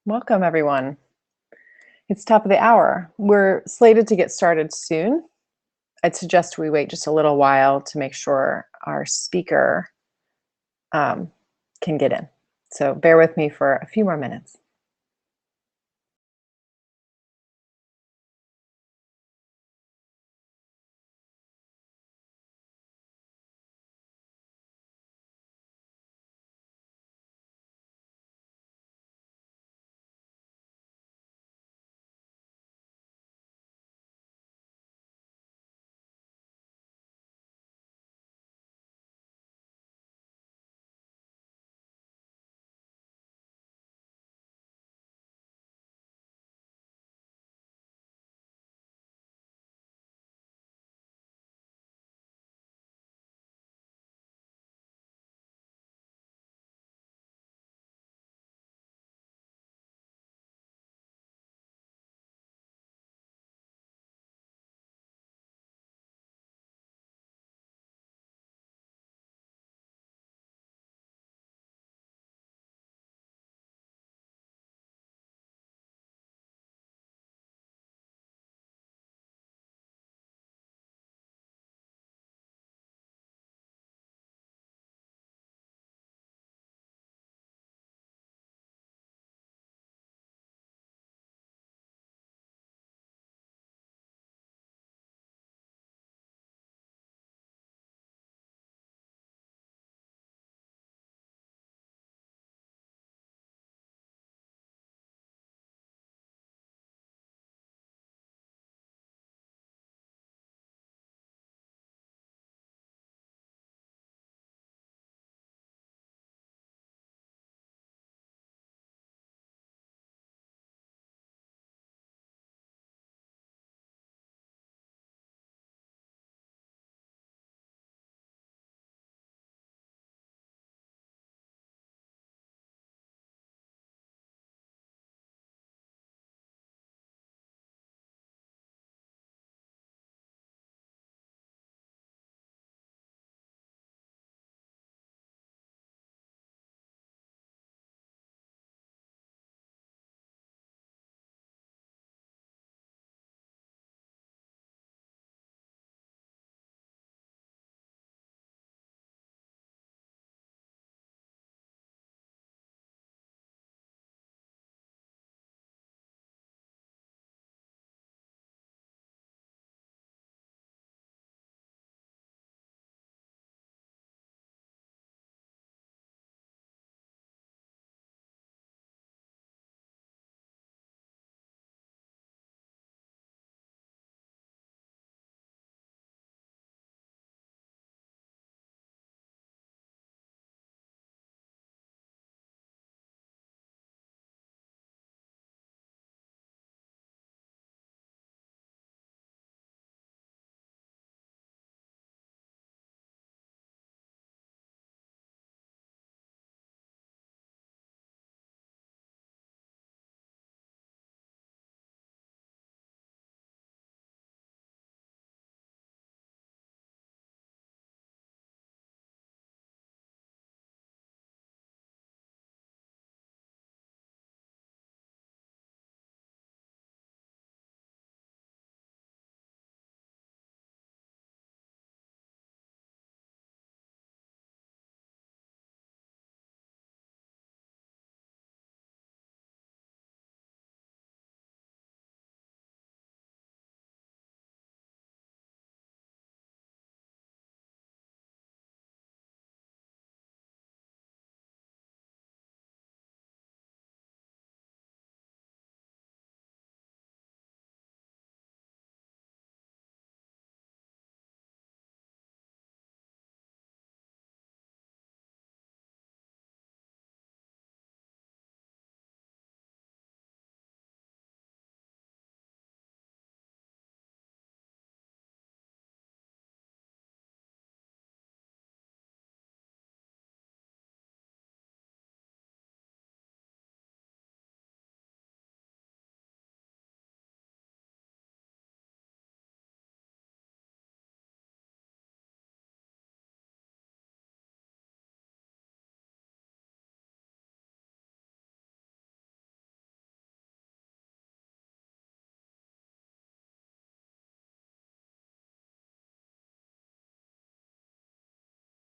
Welcome, everyone. It's top of the hour. We're slated to get started soon. I'd suggest we wait just a little while to make sure our speaker um, can get in. So bear with me for a few more minutes.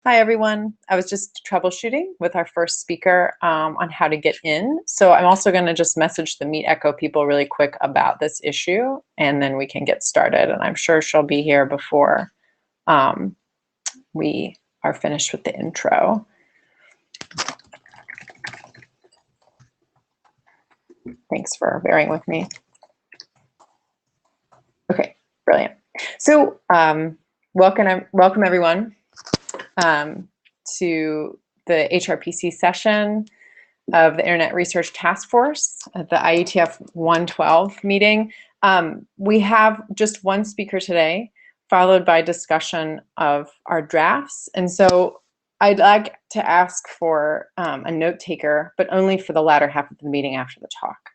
Hi, everyone. I was just troubleshooting with our first speaker on how to get in. So I'm also going to just message the Meet Echo people really quick about this issue, and then we can get started. And I'm sure she'll be here before we are finished with the intro. Thanks for bearing with me. Okay, brilliant. So welcome everyone to the HRPC session of the Internet Research Task Force at the IETF 112 meeting. We have just one speaker today, followed by discussion of our drafts. And so I'd like to ask for a note taker, but only for the latter half of the meeting after the talk.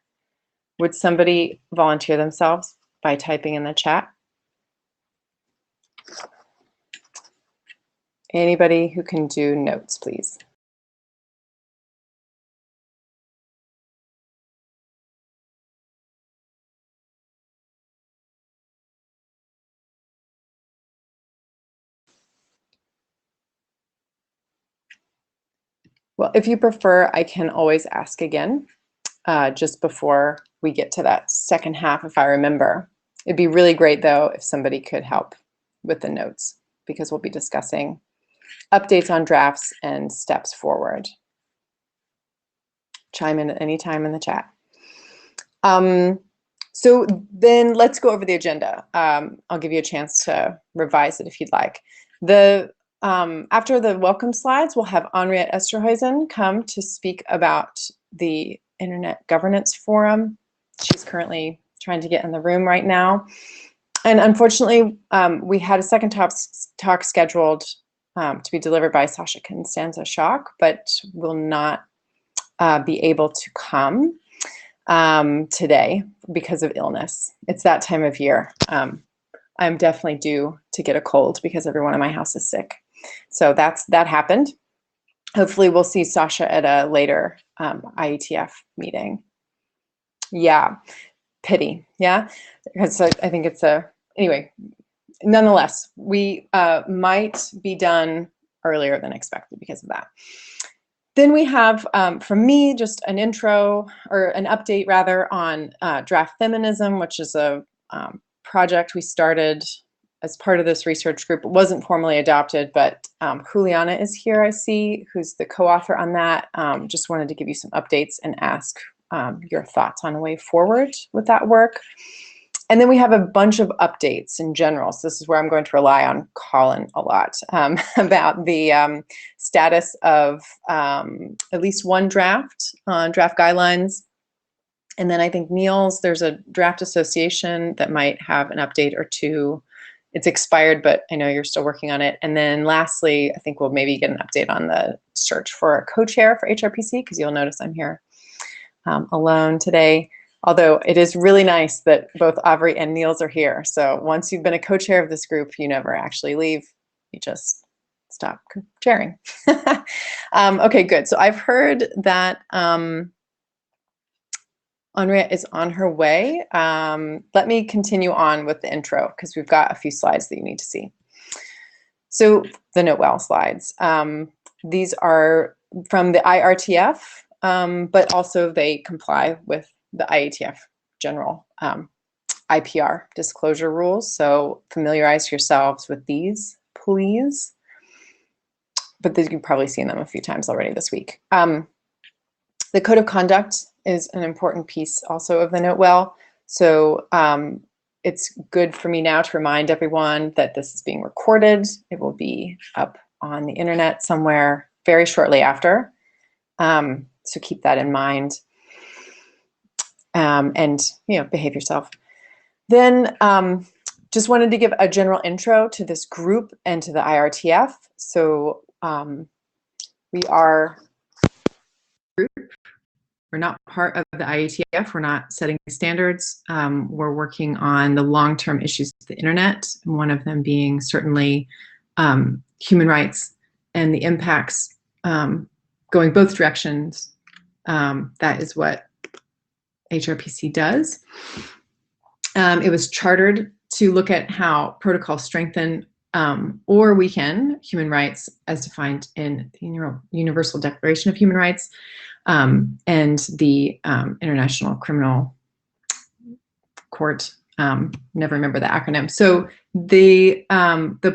Would somebody volunteer themselves by typing in the chat? Anybody who can do notes, please. Well, if you prefer, I can always ask again just before we get to that second half, if I remember. It'd be really great, though, if somebody could help with the notes, because we'll be discussing updates on drafts and steps forward. Chime in at any time in the chat. So then let's go over the agenda. I'll give you a chance to revise it if you'd like. After the welcome slides, we'll have Esterhosen come to speak about the Internet Governance Forum. She's currently trying to get in the room right now. And unfortunately, we had a second talk scheduled to be delivered by Sasha Constanza-Schock, but will not be able to come today because of illness. It's that time of year. I'm definitely due to get a cold because everyone in my house is sick. So that happened. Hopefully we'll see Sasha at a later IETF meeting. Yeah, pity, yeah? Because I think it's anyway, nonetheless, we might be done earlier than expected because of that. Then we have, from me, just an intro, or an update rather, on draft feminism, which is a project we started as part of this research group. It wasn't formally adopted, but Juliana is here, I see, who's the co-author on that. Just wanted to give you some updates and ask your thoughts on a way forward with that work. And then we have a bunch of updates in general. So this is where I'm going to rely on Colin a lot about the status of at least one draft on draft guidelines. And then I think Niels, there's a draft association that might have an update or two. It's expired, but I know you're still working on it. And then lastly, I think we'll maybe get an update on the search for a co-chair for HRPC, because you'll notice I'm here alone today. Although it is really nice that both Aubrey and Niels are here. So once you've been a co-chair of this group, you never actually leave. You just stop chairing. Okay, good. So I've heard that Andrea is on her way. Let me continue on with the intro because we've got a few slides that you need to see. So the Note Well slides. These are from the IRTF, but also they comply with the IETF general IPR disclosure rules. So familiarize yourselves with these, please. But you've probably seen them a few times already this week. The code of conduct is an important piece also of the Note Well. So it's good for me now to remind everyone that this is being recorded. It will be up on the internet somewhere very shortly after. So keep that in mind. And behave yourself. Then just wanted to give a general intro to this group and to the IRTF. So we are a group. We're not part of the IETF. We're not setting standards. We're working on the long-term issues of the internet, and one of them being certainly human rights and the impacts going both directions. That is what HRPC does. It was chartered to look at how protocols strengthen or we can human rights as defined in the Universal Declaration of Human Rights and the International Criminal Court. Never remember the acronym. So the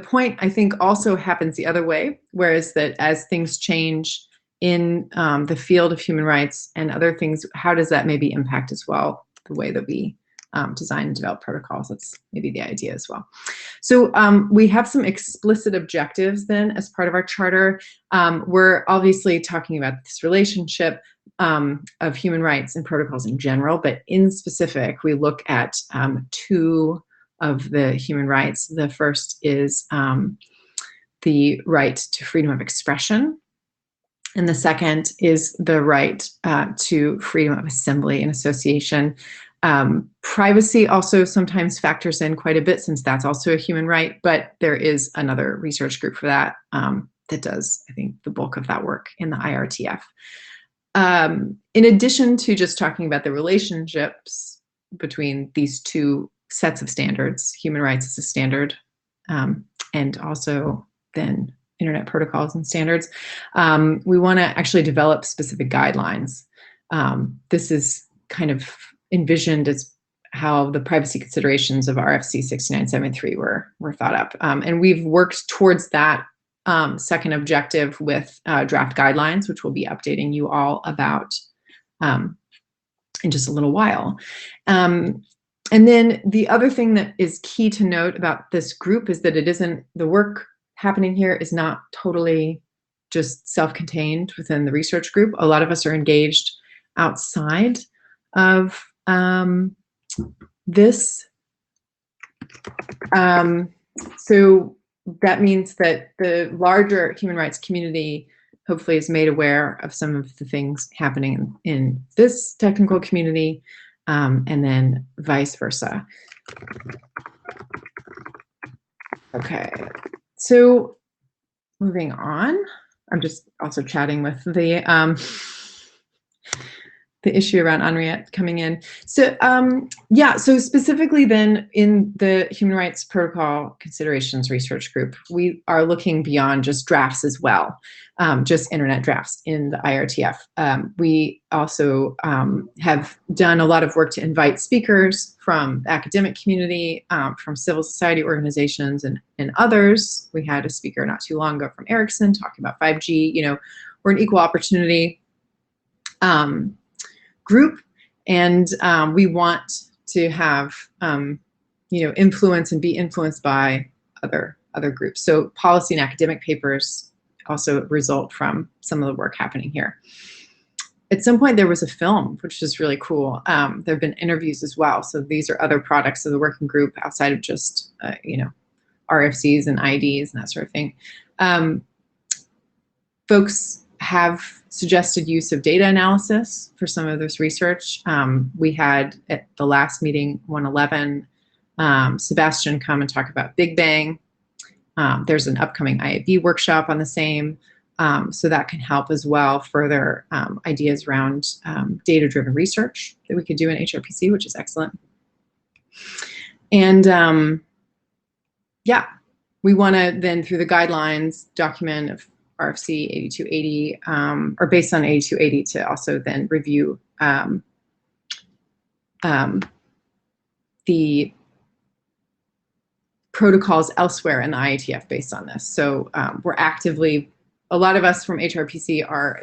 point, I think, also happens the other way, whereas that as things change in the field of human rights and other things, how does that maybe impact as well the way that we design and develop protocols? That's maybe the idea as well. So we have some explicit objectives then as part of our charter. We're obviously talking about this relationship of human rights and protocols in general, but in specific, we look at two of the human rights. The first is the right to freedom of expression, and the second is the right to freedom of assembly and association. Privacy also sometimes factors in quite a bit, since that's also a human right, but there is another research group for that that does, I think, the bulk of that work in the IRTF. In addition to just talking about the relationships between these two sets of standards, human rights as a standard, and also then internet protocols and standards, we want to actually develop specific guidelines. This is kind of envisioned as how the privacy considerations of RFC 6973 were thought up. And we've worked towards that second objective with draft guidelines, which we'll be updating you all about in just a little while. And then the other thing that is key to note about this group is that it isn't, the work happening here is not totally just self-contained within the research group. A lot of us are engaged outside of this. So that means that the larger human rights community hopefully is made aware of some of the things happening in this technical community, and then vice versa. Okay, so moving on, I'm just also chatting with the issue around Henriette coming in. So yeah, so specifically then in the Human Rights Protocol Considerations Research Group, we are looking beyond just drafts as well, just internet drafts in the IRTF. We also have done a lot of work to invite speakers from the academic community, from civil society organizations and others. We had a speaker not too long ago from Ericsson talking about 5G. You know, we're an equal opportunity group, and we want to have you know, influence and be influenced by other groups. So policy and academic papers also result from some of the work happening here. At some point there was a film, which is really cool. There have been interviews as well. So these are other products of the working group outside of just you know, RFCs and IDs and that sort of thing. Folks have suggested use of data analysis for some of this research. We had at the last meeting, 111, Sebastian come and talk about Big Bang. There's an upcoming IAB workshop on the same, so that can help as well further ideas around data-driven research that we could do in HRPC, which is excellent. And yeah, we want to then, through the guidelines, document of RFC 8280, or based on 8280, to also then review the protocols elsewhere in the IETF based on this. So we're actively, a lot of us from HRPC are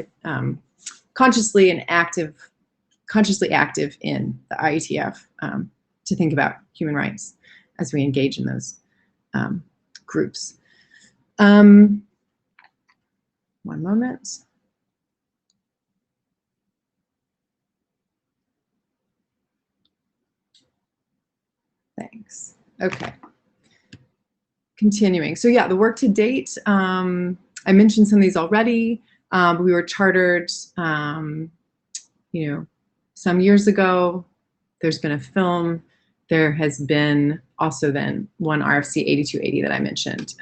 consciously active in the IETF to think about human rights as we engage in those groups. One moment. Thanks. Okay. Continuing. So yeah, the work to date, I mentioned some of these already. We were chartered, you know, some years ago. There's been a film. There has been also then one RFC 8280 that I mentioned.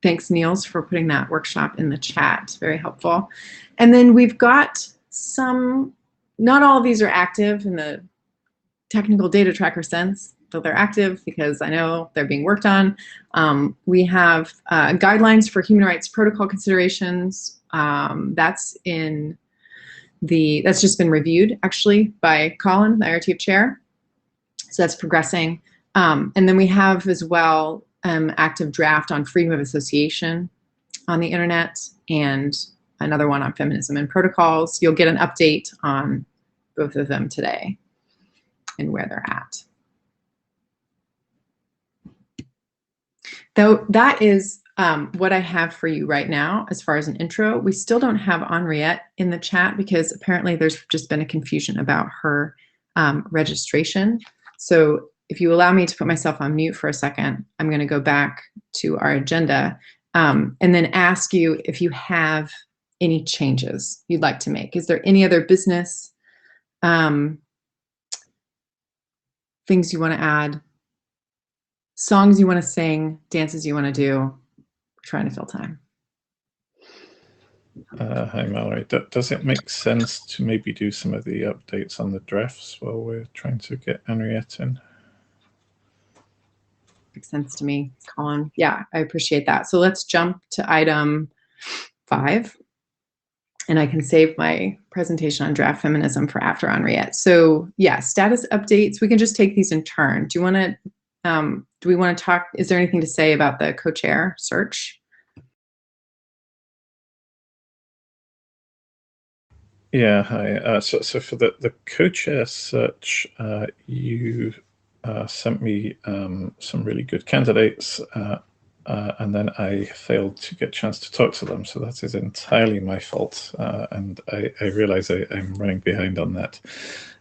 Thanks, Niels, for putting that workshop in the chat. Very helpful. And then we've got some, not all of these are active in the technical data tracker sense, that they're active because I know they're being worked on. We have guidelines for human rights protocol considerations. That's just been reviewed actually by Colin, the IETF chair. So that's progressing. And then we have as well active draft on freedom of association on the internet, and another one on feminism and protocols. You'll get an update on both of them today and where they're at. Though that is what I have for you right now as far as an intro. We still don't have Henriette in the chat because apparently there's just been a confusion about her registration. So if you allow me to put myself on mute for a second, I'm going to go back to our agenda and then ask you if you have any changes you'd like to make. Is there any other business things you want to add, songs you want to sing, dances you want to do? We're trying to fill time. Hi, Mallory. Does it make sense to maybe do some of the updates on the drafts while we're trying to get Henriette in? Makes sense to me, Colin. Yeah, I appreciate that. So let's jump to item 5. And I can save my presentation on draft feminism for after Henriette. So yeah, status updates. We can just take these in turn. Do we want to talk? Is there anything to say about the co-chair search? Yeah, hi. So for the co-chair search, you sent me some really good candidates, and then I failed to get a chance to talk to them. So that is entirely my fault, and I realize I'm running behind on that.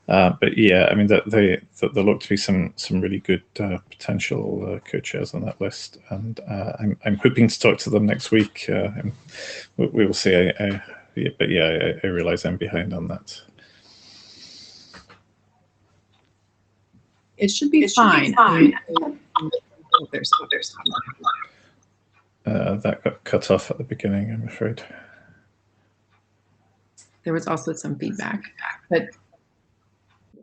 But yeah, I mean, there look to be some really good potential co-chairs on that list, and I'm hoping to talk to them next week. And we will see. But yeah, I realize I'm behind on that. It should be fine. That got cut off at the beginning, I'm afraid. There was also some feedback, but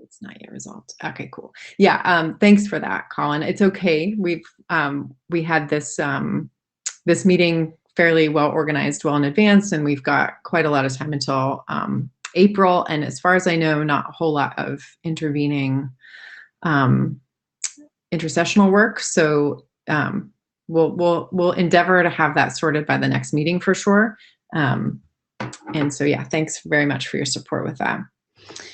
it's not yet resolved. Okay, cool. Yeah, thanks for that, Colin. It's okay. We had this this meeting fairly well organized, well in advance, and we've got quite a lot of time until April. And as far as I know, not a whole lot of intervening intercessional work. So we'll endeavor to have that sorted by the next meeting for sure. And so yeah, thanks very much for your support with that.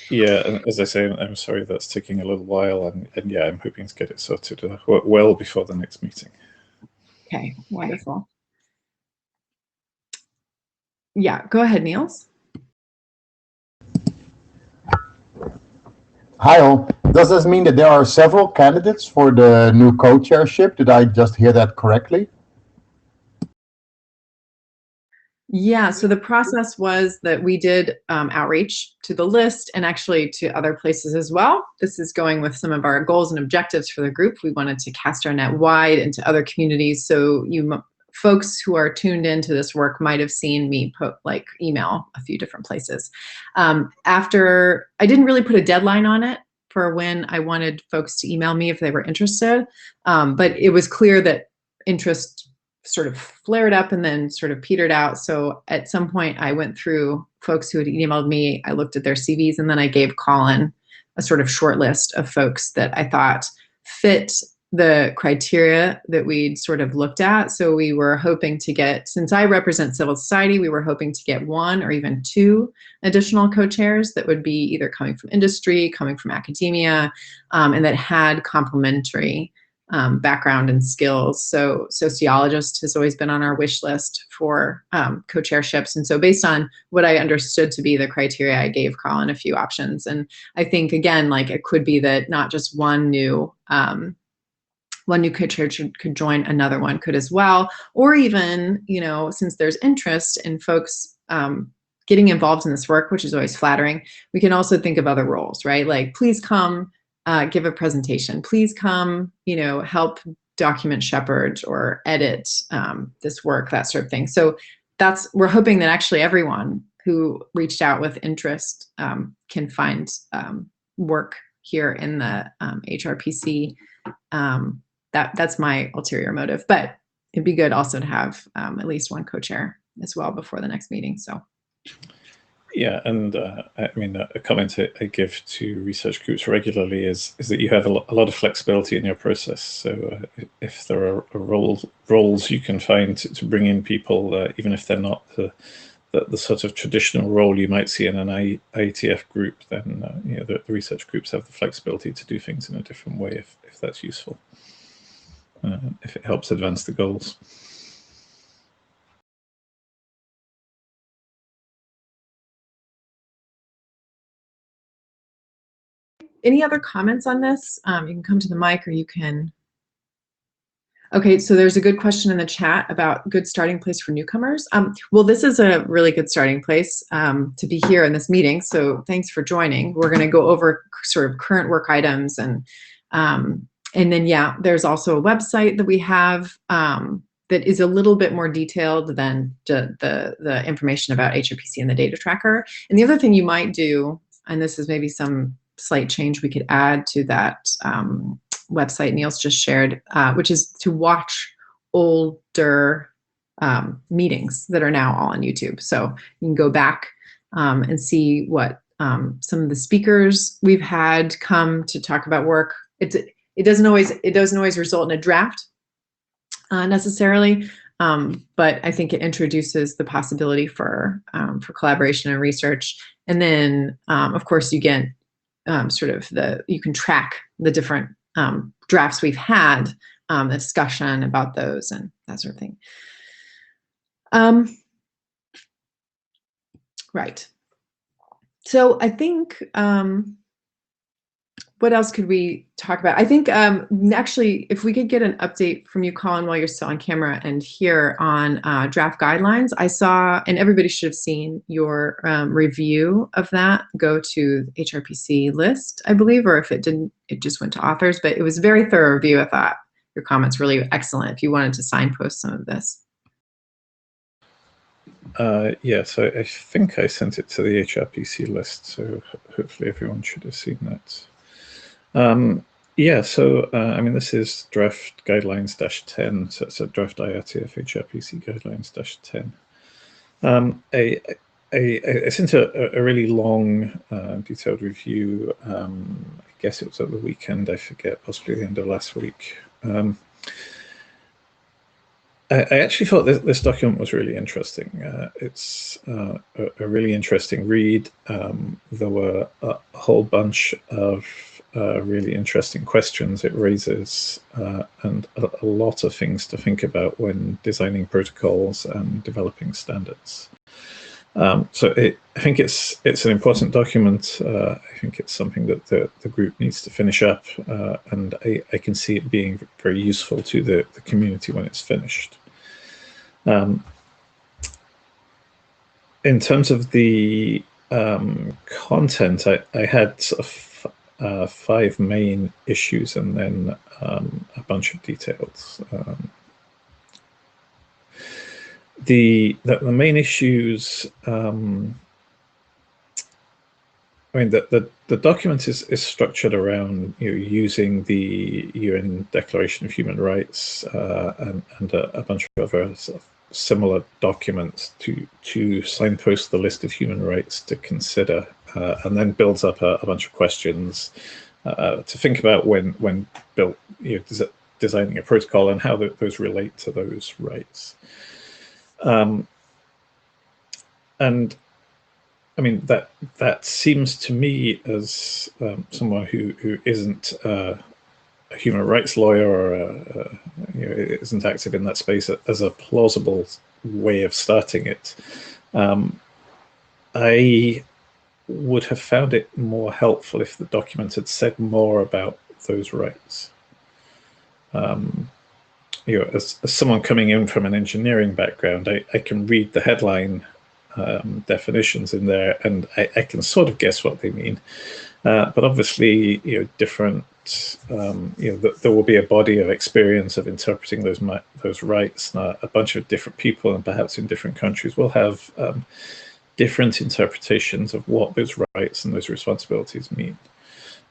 Yeah, and as I say, I'm sorry that's taking a little while, and yeah, I'm hoping to get it sorted well before the next meeting. Okay, wonderful. Yeah, go ahead, Niels. Hi all. Does this mean that there are several candidates for the new co-chairship? Did I just hear that correctly? Yeah, so the process was that we did outreach to the list and actually to other places as well. This is going with some of our goals and objectives for the group. We wanted to cast our net wide into other communities. So you folks who are tuned into this work might have seen me email a few different places. After, I didn't really put a deadline on it for when I wanted folks to email me if they were interested, but it was clear that interest sort of flared up and then sort of petered out. So at some point I went through folks who had emailed me, I looked at their CVs, and then I gave Colin a sort of short list of folks that I thought fit the criteria that we'd sort of looked at. So we were hoping to get, since I represent civil society, we were hoping to get 1 or even 2 additional co-chairs that would be either coming from industry, coming from academia, and that had complementary background and skills. So sociologist has always been on our wish list for co-chairships. And so based on what I understood to be the criteria, I gave Colin a few options. And I think, again, like it could be that not just one new co-chair could join, another one could as well. Or even, you know, since there's interest in folks getting involved in this work, which is always flattering, we can also think of other roles, right? Like, please come give a presentation. Please come, you know, help document shepherd or edit this work, that sort of thing. So we're hoping that actually everyone who reached out with interest can find work here in the HRPC That's my ulterior motive. But it'd be good also to have at least one co-chair as well before the next meeting. So. Yeah, and I mean, a comment I give to research groups regularly is that you have a lot of flexibility in your process. So if there are roles you can find to bring in people, even if they're not the sort of traditional role you might see in an IETF group, then you know, the research groups have the flexibility to do things in a different way if that's useful, if it helps advance the goals. Any other comments on this? You can come to the mic or you can. Okay, so there's a good question in the chat about good starting place for newcomers. Well, this is a really good starting place to be here in this meeting. So thanks for joining. We're going to go over sort of current work items and then yeah, there's also a website that we have that is a little bit more detailed than the information about HRPC and the data tracker. And the other thing you might do, and this is maybe some slight change we could add to that website Niels just shared, which is to watch older meetings that are now all on YouTube. So you can go back and see what some of the speakers we've had come to talk about work. It doesn't always result in a draft necessarily, but I think it introduces the possibility for collaboration and research. And then of course you get you can track the different drafts we've had, the discussion about those and that sort of thing. Right. So I think, what else could we talk about? I think actually, if we could get an update from you, Colin, while you're still on camera and here on draft guidelines, I saw, and everybody should have seen your review of that go to HRPC list, I believe, or if it didn't, it just went to authors, but it was a very thorough review. I thought your comments really excellent if you wanted to signpost some of this. Yeah, so I think I sent it to the HRPC list, so hopefully everyone should have seen that. Yeah, so I mean, this is draft guidelines-10, so it's a draft IETF HRPC guidelines-10. I sent a really long, detailed review. I guess it was at the weekend, I forget, possibly the end of last week. I actually thought this document was really interesting. It's a really interesting read. There were a whole bunch of really interesting questions it raises, and a lot of things to think about when designing protocols and developing standards. So I think it's an important document. I think it's something that the group needs to finish up, and I can see it being very useful to the community when it's finished. In terms of the content, I had sort of 5 main issues and then a bunch of details. The main issues, I mean, the document is structured around using the UN Declaration of Human Rights and a bunch of other sort of similar documents to signpost the list of human rights to consider, and then builds up a bunch of questions to think about when designing a protocol and how those relate to those rights. And I mean, that seems to me, as someone who isn't a human rights lawyer or isn't active in that space, as a plausible way of starting it. I would have found it more helpful if the document had said more about those rights. As someone coming in from an engineering background, I can read the headline definitions in there, and I can sort of guess what they mean. But obviously, different. There will be a body of experience of interpreting those rights. A bunch of different people, and perhaps in different countries, will have different interpretations of what those rights and those responsibilities mean.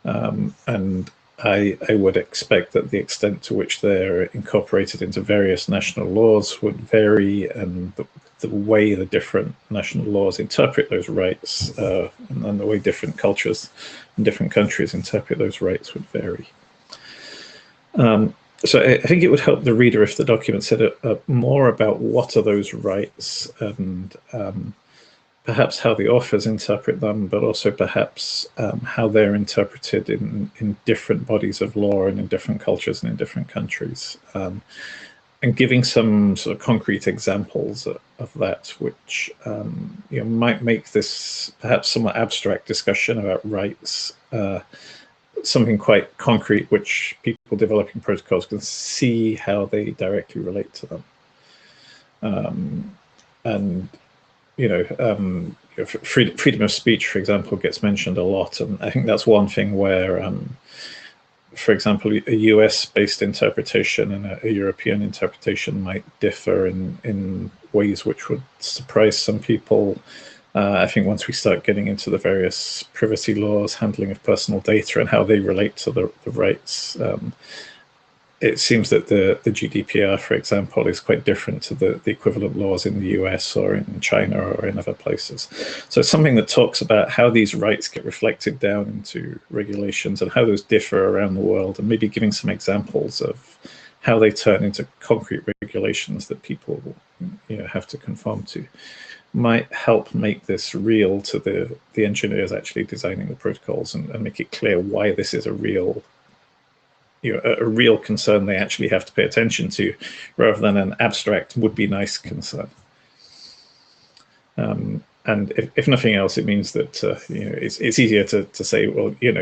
And I would expect that the extent to which they're incorporated into various national laws would vary, and the way the different national laws interpret those rights, and the way different cultures and different countries interpret those rights would vary. So I think it would help the reader if the document said more about what are those rights, and perhaps how the authors interpret them, but also perhaps how they're interpreted in different bodies of law and in different cultures and in different countries. And giving some sort of concrete examples of that, which might make this perhaps somewhat abstract discussion about rights something quite concrete, which people developing protocols can see how they directly relate to them. And freedom of speech, for example, gets mentioned a lot, and I think that's one thing where, for example, a US-based interpretation and a European interpretation might differ in ways which would surprise some people. I think once we start getting into the various privacy laws, handling of personal data, and how they relate to the rights, it seems that the GDPR, for example, is quite different to the equivalent laws in the US or in China or in other places. So it's something that talks about how these rights get reflected down into regulations and how those differ around the world, and maybe giving some examples of how they turn into concrete regulations that people have to conform to, might help make this real to the engineers actually designing the protocols, and make it clear why this is a real concern they actually have to pay attention to, rather than an abstract would be nice concern. And if nothing else, it means that it's easier to say, well, you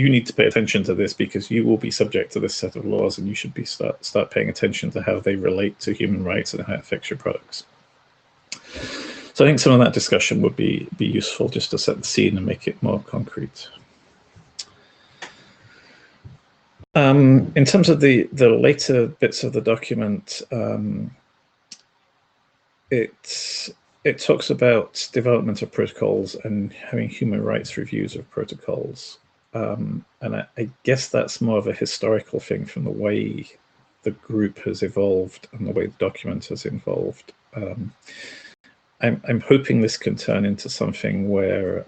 need to pay attention to this because you will be subject to this set of laws, and you should be start paying attention to how they relate to human rights and how it affects your products. So I think some of that discussion would be useful, just to set the scene and make it more concrete. In terms of the later bits of the document, it talks about development of protocols and having human rights reviews of protocols. And I guess that's more of a historical thing from the way the group has evolved and the way the document has evolved. I'm hoping this can turn into something where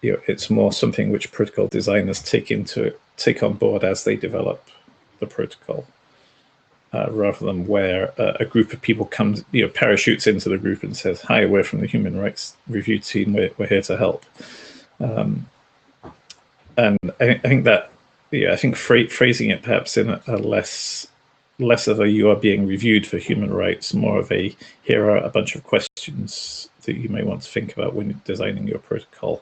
it's more something which protocol designers take on board as they develop the protocol, rather than where a group of people comes, parachutes into the group and says, "Hi, we're from the Human Rights Review team. We're here to help." And I think that, I think phrasing it perhaps in a less of a "you are being reviewed for human rights," more of a "here are a bunch of questions that you may want to think about when designing your protocol."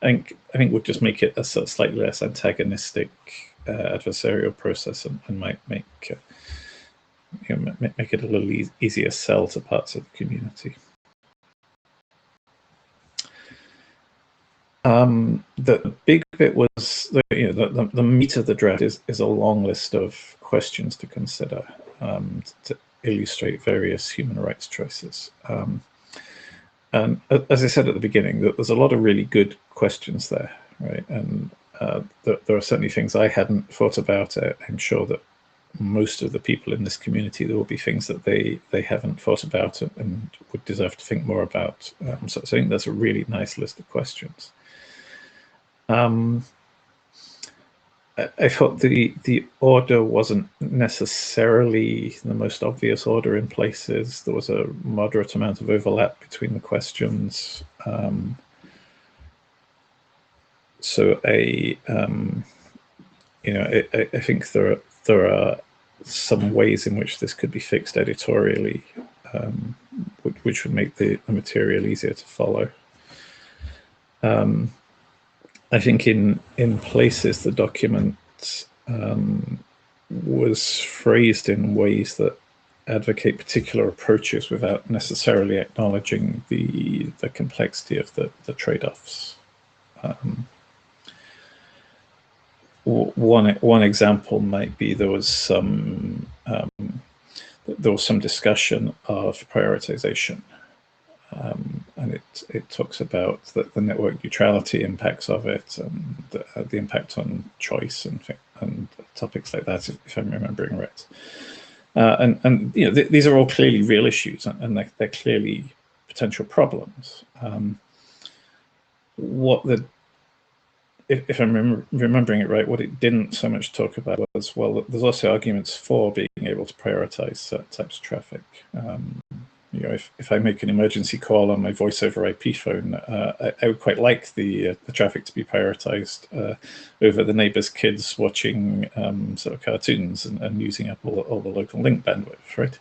I think would just make it a sort of slightly less antagonistic adversarial process, and might make make it a little easier sell to parts of the community. The big bit was the meat of the draft is a long list of questions to consider to illustrate various human rights choices. And as I said at the beginning, there's a lot of really good questions there, right? And there are certainly things I hadn't thought about. I'm sure that most of the people in this community, there will be things that they haven't thought about and would deserve to think more about. So I think that's a really nice list of questions. I thought the order wasn't necessarily the most obvious order in places. There was a moderate amount of overlap between the questions. So I think there are some ways in which this could be fixed editorially, which would make the material easier to follow. I think in places the document was phrased in ways that advocate particular approaches without necessarily acknowledging the complexity of the trade-offs. One example might be there was some discussion of prioritization. and it talks about the network neutrality impacts of it, and the impact on choice and topics like that, if I'm remembering right. And you know, these are all clearly real issues, and they're clearly potential problems. If I'm remembering it right, what it didn't so much talk about was, well, there's also arguments for being able to prioritize certain types of traffic. You know, if I make an emergency call on my voice over IP phone, I would quite like the traffic to be prioritized over the neighbor's kids watching sort of cartoons and using up all the local link bandwidth, right?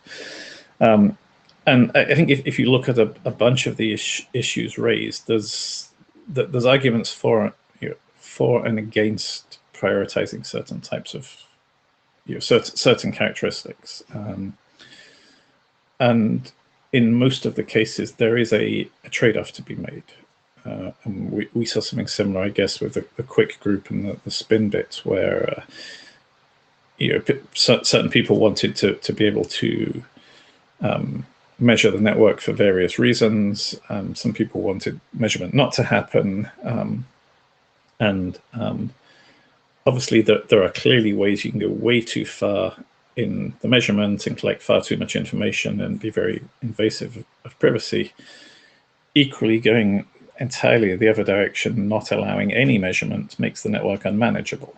And I think if you look at a bunch of the issues raised, there's arguments for and against prioritizing certain types of certain characteristics, and in most of the cases there is a trade-off to be made. And we saw something similar, I guess, with the quick group and the spin bits, where certain people wanted to be able to measure the network for various reasons. Some people wanted measurement not to happen, and obviously there are clearly ways you can go way too far in the measurement and collect far too much information and be very invasive of privacy. Equally, going entirely the other direction, not allowing any measurement, makes the network unmanageable.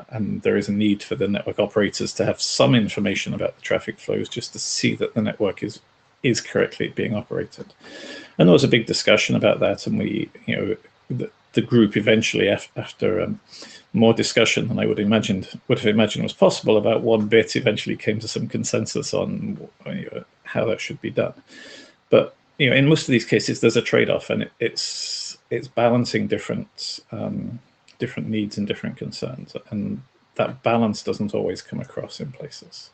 And there is a need for the network operators to have some information about the traffic flows, just to see that the network is correctly being operated. And there was a big discussion about that, and we, the group eventually, after more discussion than I would have imagined was possible about one bit, eventually came to some consensus on how that should be done. But in most of these cases, there's a trade-off, and it's balancing different needs and different concerns, and that balance doesn't always come across in places.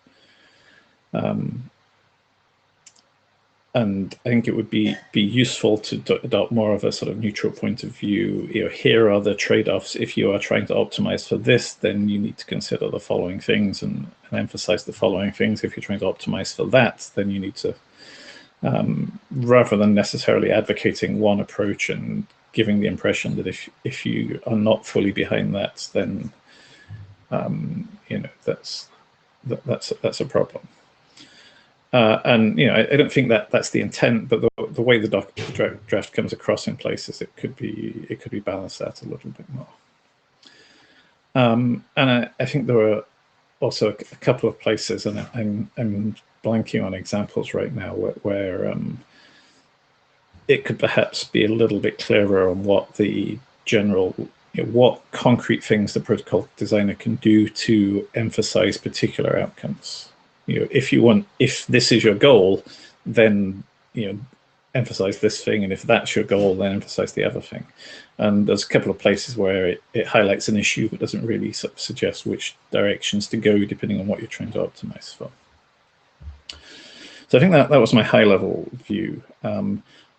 And I think it would be useful to adopt more of a sort of neutral point of view. Here are the trade-offs. If you are trying to optimize for this, then you need to consider the following things and emphasize the following things. If you're trying to optimize for that, then you need to, rather than necessarily advocating one approach and giving the impression that if you are not fully behind that, then that's a problem. And I don't think that's the intent, but the way the draft comes across in places, it could be balanced out a little bit more. And I think there are also a couple of places, and I'm blanking on examples right now, where it could perhaps be a little bit clearer on what the general, what concrete things the protocol designer can do to emphasize particular outcomes. If this is your goal, then emphasize this thing, and if that's your goal, then emphasize the other thing. And there's a couple of places where it highlights an issue but doesn't really sort of suggest which directions to go depending on what you're trying to optimize for. So I think that was my high-level view.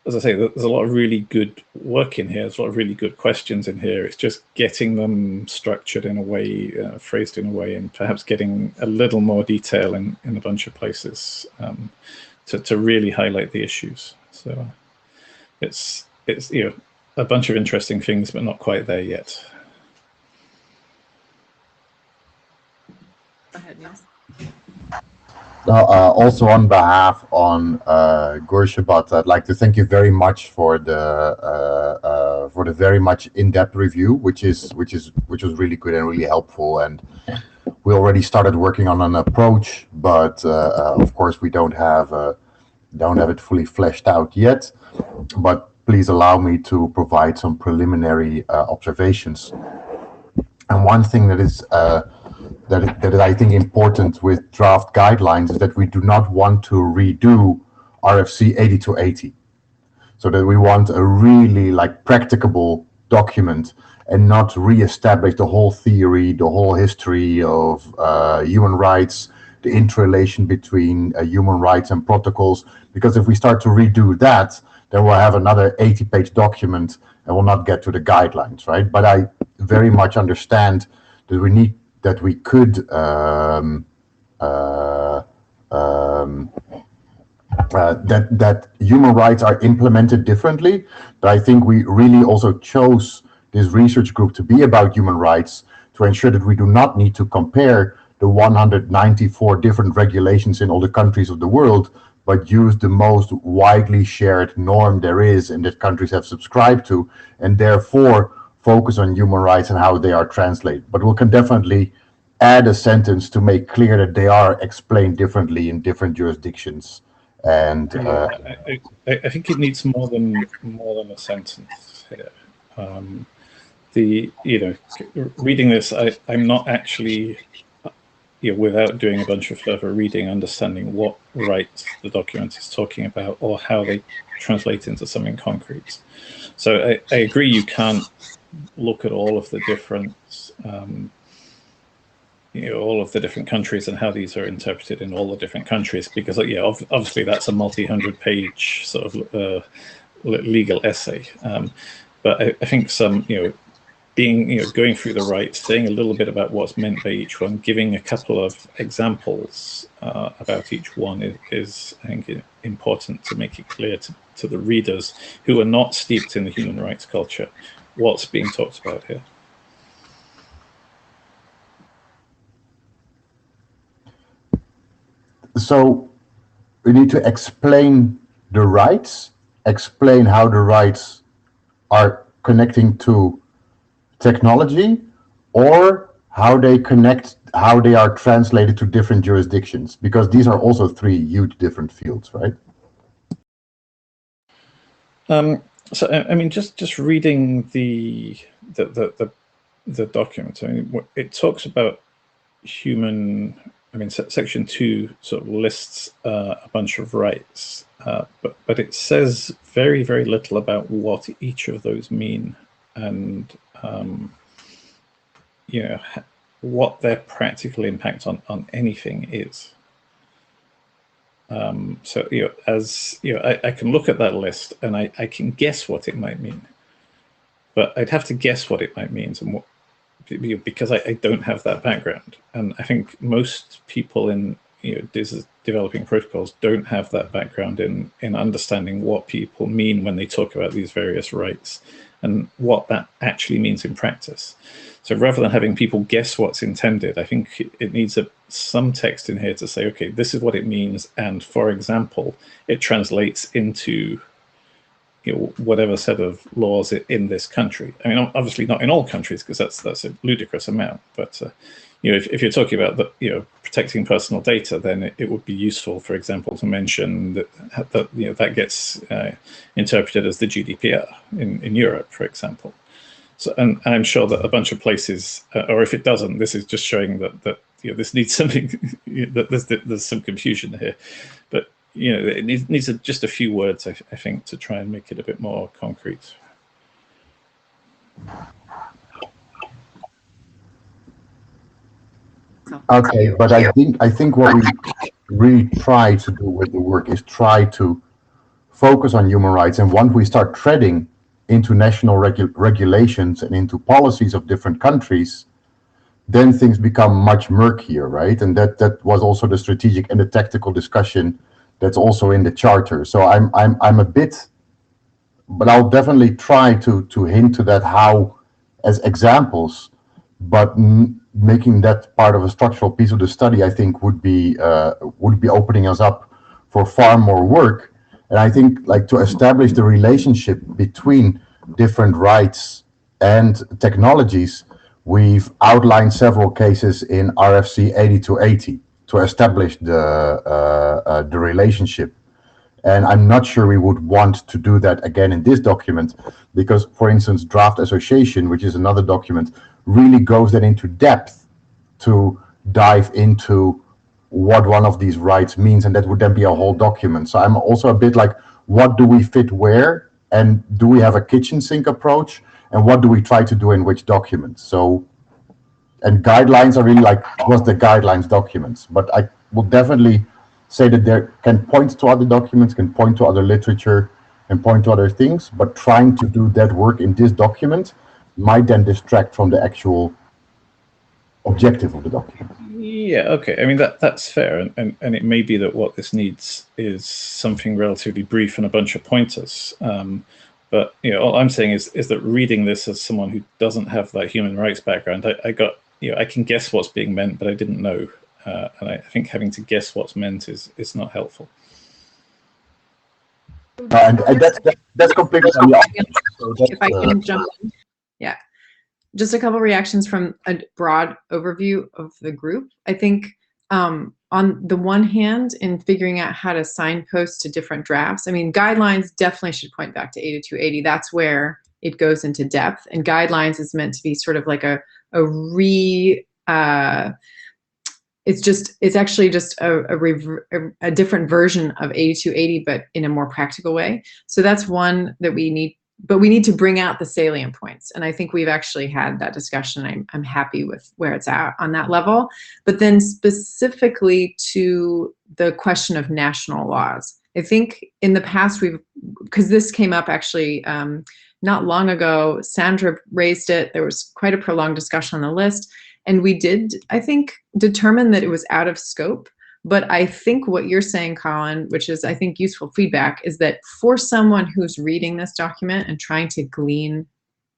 As I say, there's a lot of really good work in here. There's a lot of really good questions in here. It's just getting them structured in a way, phrased in a way, and perhaps getting a little more detail in a bunch of places to really highlight the issues. So it's a bunch of interesting things, but not quite there yet. Go ahead, Niels. Also on behalf on Gurshabat, I'd like to thank you very much for the very much in-depth review, which was really good and really helpful. And we already started working on an approach, but of course we don't have it fully fleshed out yet. But please allow me to provide some preliminary observations. And one thing that is that I think important with draft guidelines is that we do not want to redo RFC 8280. So that we want a really practicable document and not re-establish the whole theory, the whole history of human rights, the interrelation between human rights and protocols. Because if we start to redo that, then we'll have another 80-page document and we'll not get to the guidelines, right? But I very much understand that we could human rights are implemented differently. But I think we really also chose this research group to be about human rights to ensure that we do not need to compare the 194 different regulations in all the countries of the world, but use the most widely shared norm there is and that countries have subscribed to, and therefore focus on human rights and how they are translated. But we can definitely add a sentence to make clear that they are explained differently in different jurisdictions. And I think it needs more than a sentence here. Reading this, I'm not actually, without doing a bunch of further reading, understanding what rights the document is talking about or how they translate into something concrete. So I agree you can't look at all of the different all of the different countries and how these are interpreted in all the different countries, because obviously that's a multi-100-page sort of legal essay. But I think some going through the rights, saying a little bit about what's meant by each one, giving a couple of examples about each one is I think important to make it clear to the readers who are not steeped in the human rights culture what's being talked about here. So we need to explain the rights, explain how the rights are connecting to technology, or how they connect, how they are translated to different jurisdictions, because these are also three huge different fields, right? So I mean, just reading the document, I mean, it talks about human. I mean, section 2 sort of lists a bunch of rights, but it says very, very little about what each of those mean and what their practical impact on anything is. So I can look at that list and I can guess what it might mean, but I'd have to guess what it might mean and what, because I don't have that background, and I think most people in developing protocols don't have that background in understanding what people mean when they talk about these various rights and what that actually means in practice. So rather than having people guess what's intended, I think it needs some text in here to say, okay, this is what it means, and for example, it translates into whatever set of laws in this country. I mean, obviously not in all countries, because that's a ludicrous amount. But if you're talking about protecting personal data, then it would be useful, for example, to mention that gets interpreted as the GDPR in Europe, for example. So, and I'm sure that a bunch of places, or if it doesn't, this is just showing that this needs something. That there's some confusion here, but it needs just a few words, I think, to try and make it a bit more concrete. Okay, but I think what we really try to do with the work is try to focus on human rights, and once we start treading into national regulations and into policies of different countries, then things become much murkier, right? And that was also the strategic and the tactical discussion that's also in the charter. So I'm a bit, but I'll definitely try to hint to that, how as examples, but making that part of a structural piece of the study, I think would be opening us up for far more work. And I think, like, to establish the relationship between different rights and technologies, we've outlined several cases in RFC 8280 to establish the relationship. And I'm not sure we would want to do that again in this document, because, for instance, draft association, which is another document, really goes then into depth to dive into what one of these rights means, and that would then be a whole document. So I'm also a bit like, what do we fit where, and do we have a kitchen sink approach, and what do we try to do in which documents? So, and guidelines are really like, what's the guidelines documents? But I will definitely say that there can point to other documents, can point to other literature, and point to other things, but trying to do that work in this document might then distract from the actual objective of the document. Yeah, okay. I mean, that's fair, and it may be that what this needs is something relatively brief and a bunch of pointers. But all I'm saying is that reading this as someone who doesn't have that human rights background, I can guess what's being meant, but I didn't know, and I think having to guess what's meant is not helpful. And that's completely on the opposite. So if I can jump in. Yeah. Just a couple reactions from a broad overview of the group. I think on the one hand, in figuring out how to signpost to different drafts, I mean, guidelines definitely should point back to 8280. That's where it goes into depth. And guidelines is meant to be sort of like it's actually just a different version of 8280, but in a more practical way. So that's one that we need. But we need to bring out the salient points. And I think we've actually had that discussion. I'm happy with where it's at on that level. But then specifically to the question of national laws, I think in the past because this came up actually not long ago, Sandra raised it. There was quite a prolonged discussion on the list. And we did, I think, determine that it was out of scope. But I think what you're saying, Colin, which is, I think, useful feedback, is that for someone who's reading this document and trying to glean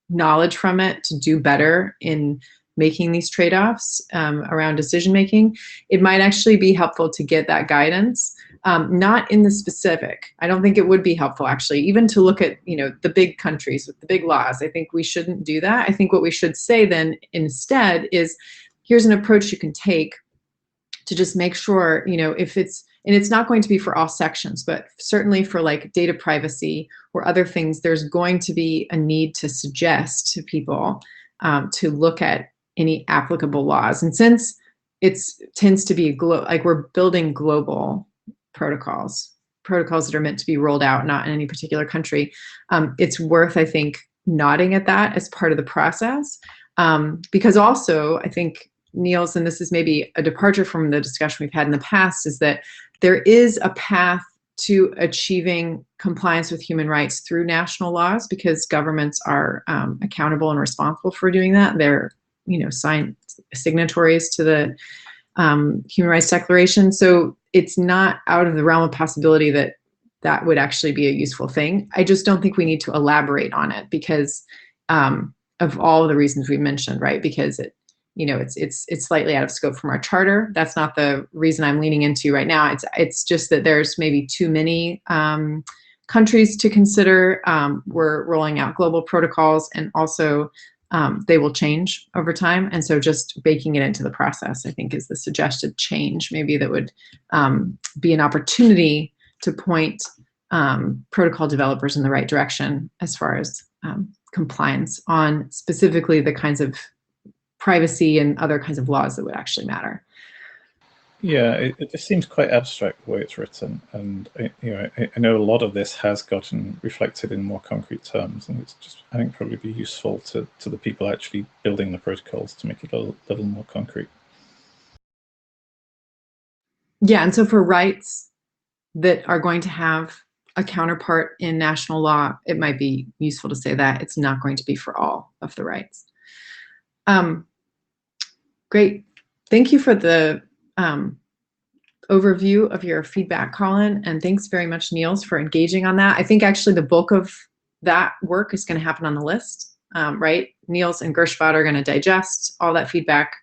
knowledge from it to do better in making these trade-offs around decision-making, it might actually be helpful to get that guidance, not in the specific. I don't think it would be helpful, actually, even to look at the big countries with the big laws. I think we shouldn't do that. I think what we should say then instead is, here's an approach you can take to just make sure, if it's not going to be for all sections, but certainly for like data privacy or other things, there's going to be a need to suggest to people to look at any applicable laws. And since it tends to be like we're building global protocols that are meant to be rolled out, not in any particular country, it's worth, I think, nodding at that as part of the process. Because also, I think, Niels, and this is maybe a departure from the discussion we've had in the past, is that there is a path to achieving compliance with human rights through national laws, because governments are accountable and responsible for doing that. They're, signatories to the Human Rights Declaration. So it's not out of the realm of possibility that that would actually be a useful thing. I just don't think we need to elaborate on it because of all the reasons we mentioned, right? Because it's slightly out of scope from our charter. That's not the reason I'm leaning into right now. It's just that there's maybe too many countries to consider. We're rolling out global protocols, and also they will change over time. And so just baking it into the process, I think, is the suggested change. Maybe that would be an opportunity to point protocol developers in the right direction as far as compliance on specifically the kinds of privacy and other kinds of laws that would actually matter. Yeah, it just seems quite abstract the way it's written, and I know a lot of this has gotten reflected in more concrete terms, and it's just, I think, probably be useful to the people actually building the protocols to make it a little more concrete. Yeah, and so for rights that are going to have a counterpart in national law, it might be useful to say that it's not going to be for all of the rights. Great. Thank you for the overview of your feedback, Colin, and thanks very much, Niels, for engaging on that. I think actually the bulk of that work is going to happen on the list, right? Niels and Gershvat are going to digest all that feedback,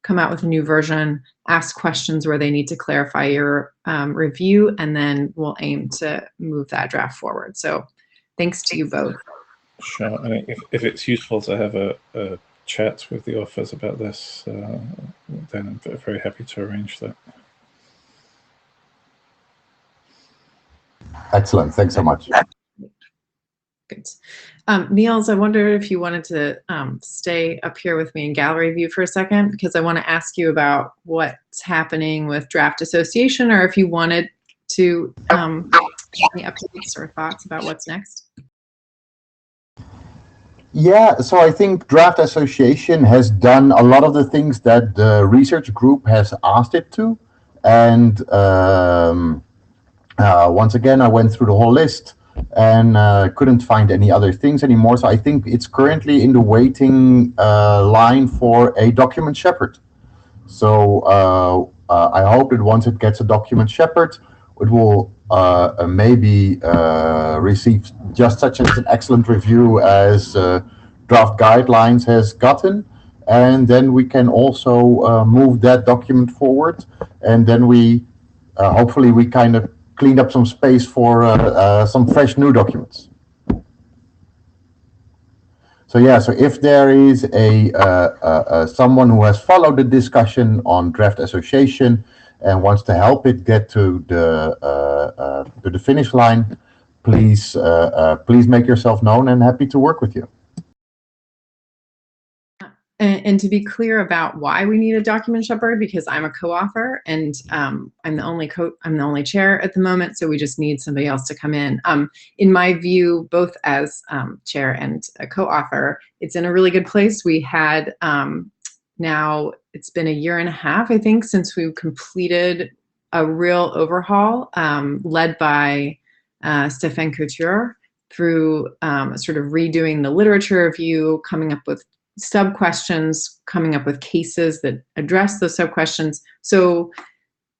come out with a new version, ask questions where they need to clarify your review, and then we'll aim to move that draft forward. So thanks to you both. Sure. I mean, if it's useful to have a chat with the authors about this, then I'm very happy to arrange that. Excellent. Thanks so much. Good. Niels, I wonder if you wanted to stay up here with me in gallery view for a second, because I want to ask you about what's happening with draft association, or if you wanted to any updates or thoughts about what's next. Yeah, so I think draft association has done a lot of the things that the research group has asked it to. And once again, I went through the whole list and couldn't find any other things anymore. So I think it's currently in the waiting line for a document shepherd. So I hope that once it gets a document shepherd, it will maybe receive just such an excellent review as draft guidelines has gotten. And then we can also move that document forward. And then we hopefully we kind of cleaned up some space for some fresh new documents. So yeah, so if there is someone who has followed the discussion on draft association and wants to help it get to the finish line, please please make yourself known, and happy to work with you. And to be clear about why we need a document shepherd, because I'm a co-author and I'm the only chair at the moment, so we just need somebody else to come in. In my view, both as chair and a co-author, it's in a really good place. We had now it's been 1.5 years, I think, since we completed a real overhaul led by Stéphane Couture through sort of redoing the literature review, coming up with sub-questions, coming up with cases that address those sub-questions. So,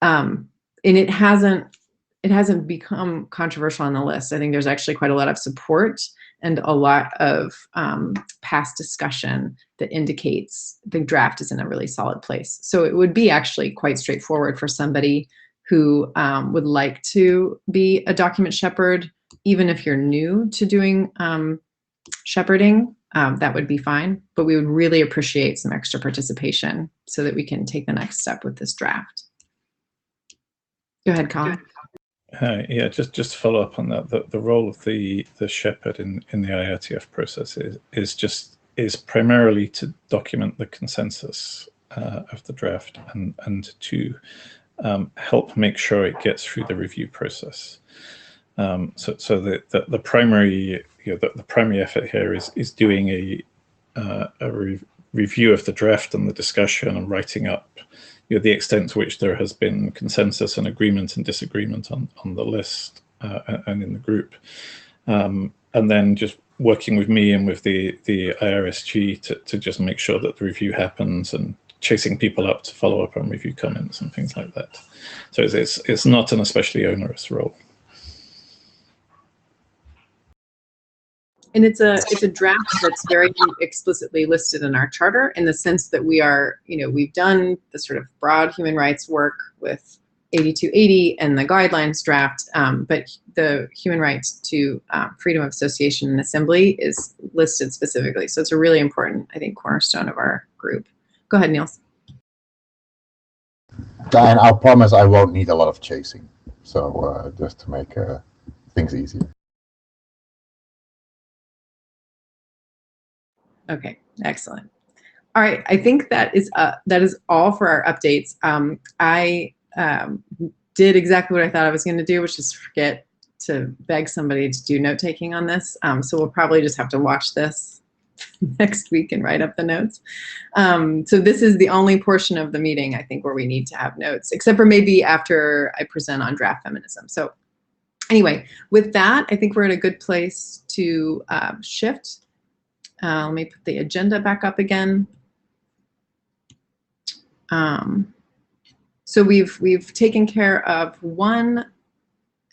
and it hasn't become controversial on the list. I think there's actually quite a lot of support and a lot of past discussion that indicates the draft is in a really solid place. So it would be actually quite straightforward for somebody who would like to be a document shepherd, even if you're new to doing shepherding. That would be fine, but we would really appreciate some extra participation so that we can take the next step with this draft. Go ahead, Colin. Yeah, just to follow up on that, the role of the shepherd in the IETF process is primarily to document the consensus of the draft and to help make sure it gets through the review process. So the primary the primary effort here is doing a review of the draft and the discussion and writing up the extent to which there has been consensus and agreement and disagreement on the list and in the group, and then just working with me and with the IRSG to just make sure that the review happens and chasing people up to follow up on review comments and things like that. So it's not an especially onerous role. And it's a draft that's very explicitly listed in our charter, in the sense that we are, we've done the sort of broad human rights work with 8280 and the guidelines draft, but the human rights to freedom of association and assembly is listed specifically. So it's a really important, I think, cornerstone of our group. Go ahead, Niels. And I'll promise I won't need a lot of chasing. So just to make things easier. Okay, excellent. All right, I think that is all for our updates. I did exactly what I thought I was going to do, which is forget to beg somebody to do note-taking on this. So we'll probably just have to watch this next week and write up the notes. So this is the only portion of the meeting, I think, where we need to have notes, except for maybe after I present on draft feminism. So anyway, with that, I think we're in a good place to shift. Let me put the agenda back up again. So we've taken care of 1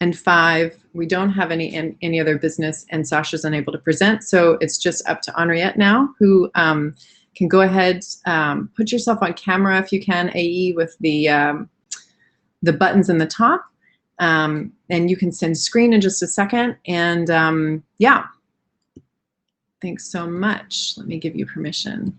and 5. We don't have any other business, and Sasha's unable to present. So it's just up to Henriette now, who can go ahead, put yourself on camera if you can, AE, with the buttons in the top, and you can send screen in just a second. And yeah. Thanks so much. Let me give you permission.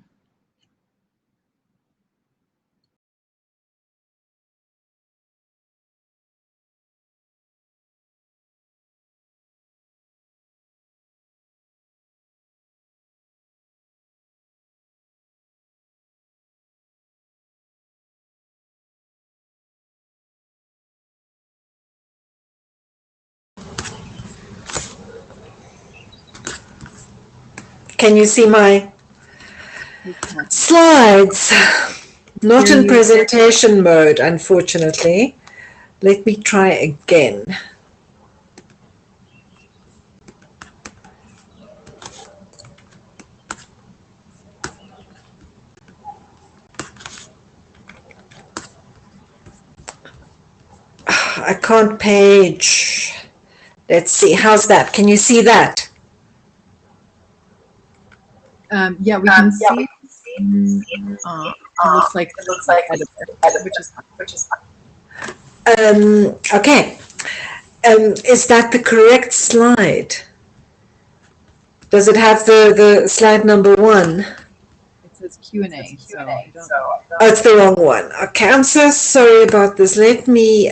Can you see my slides? Not in presentation mode, unfortunately. Let me try again. I can't page. Let's see, how's that? Can you see that? Yeah, we can see. It looks like editor, which is Okay. Is that the correct slide? Does it have the slide number 1? It says Q&A, so I don't. Oh, it's the wrong one. Okay, I'm so sorry about this. Let me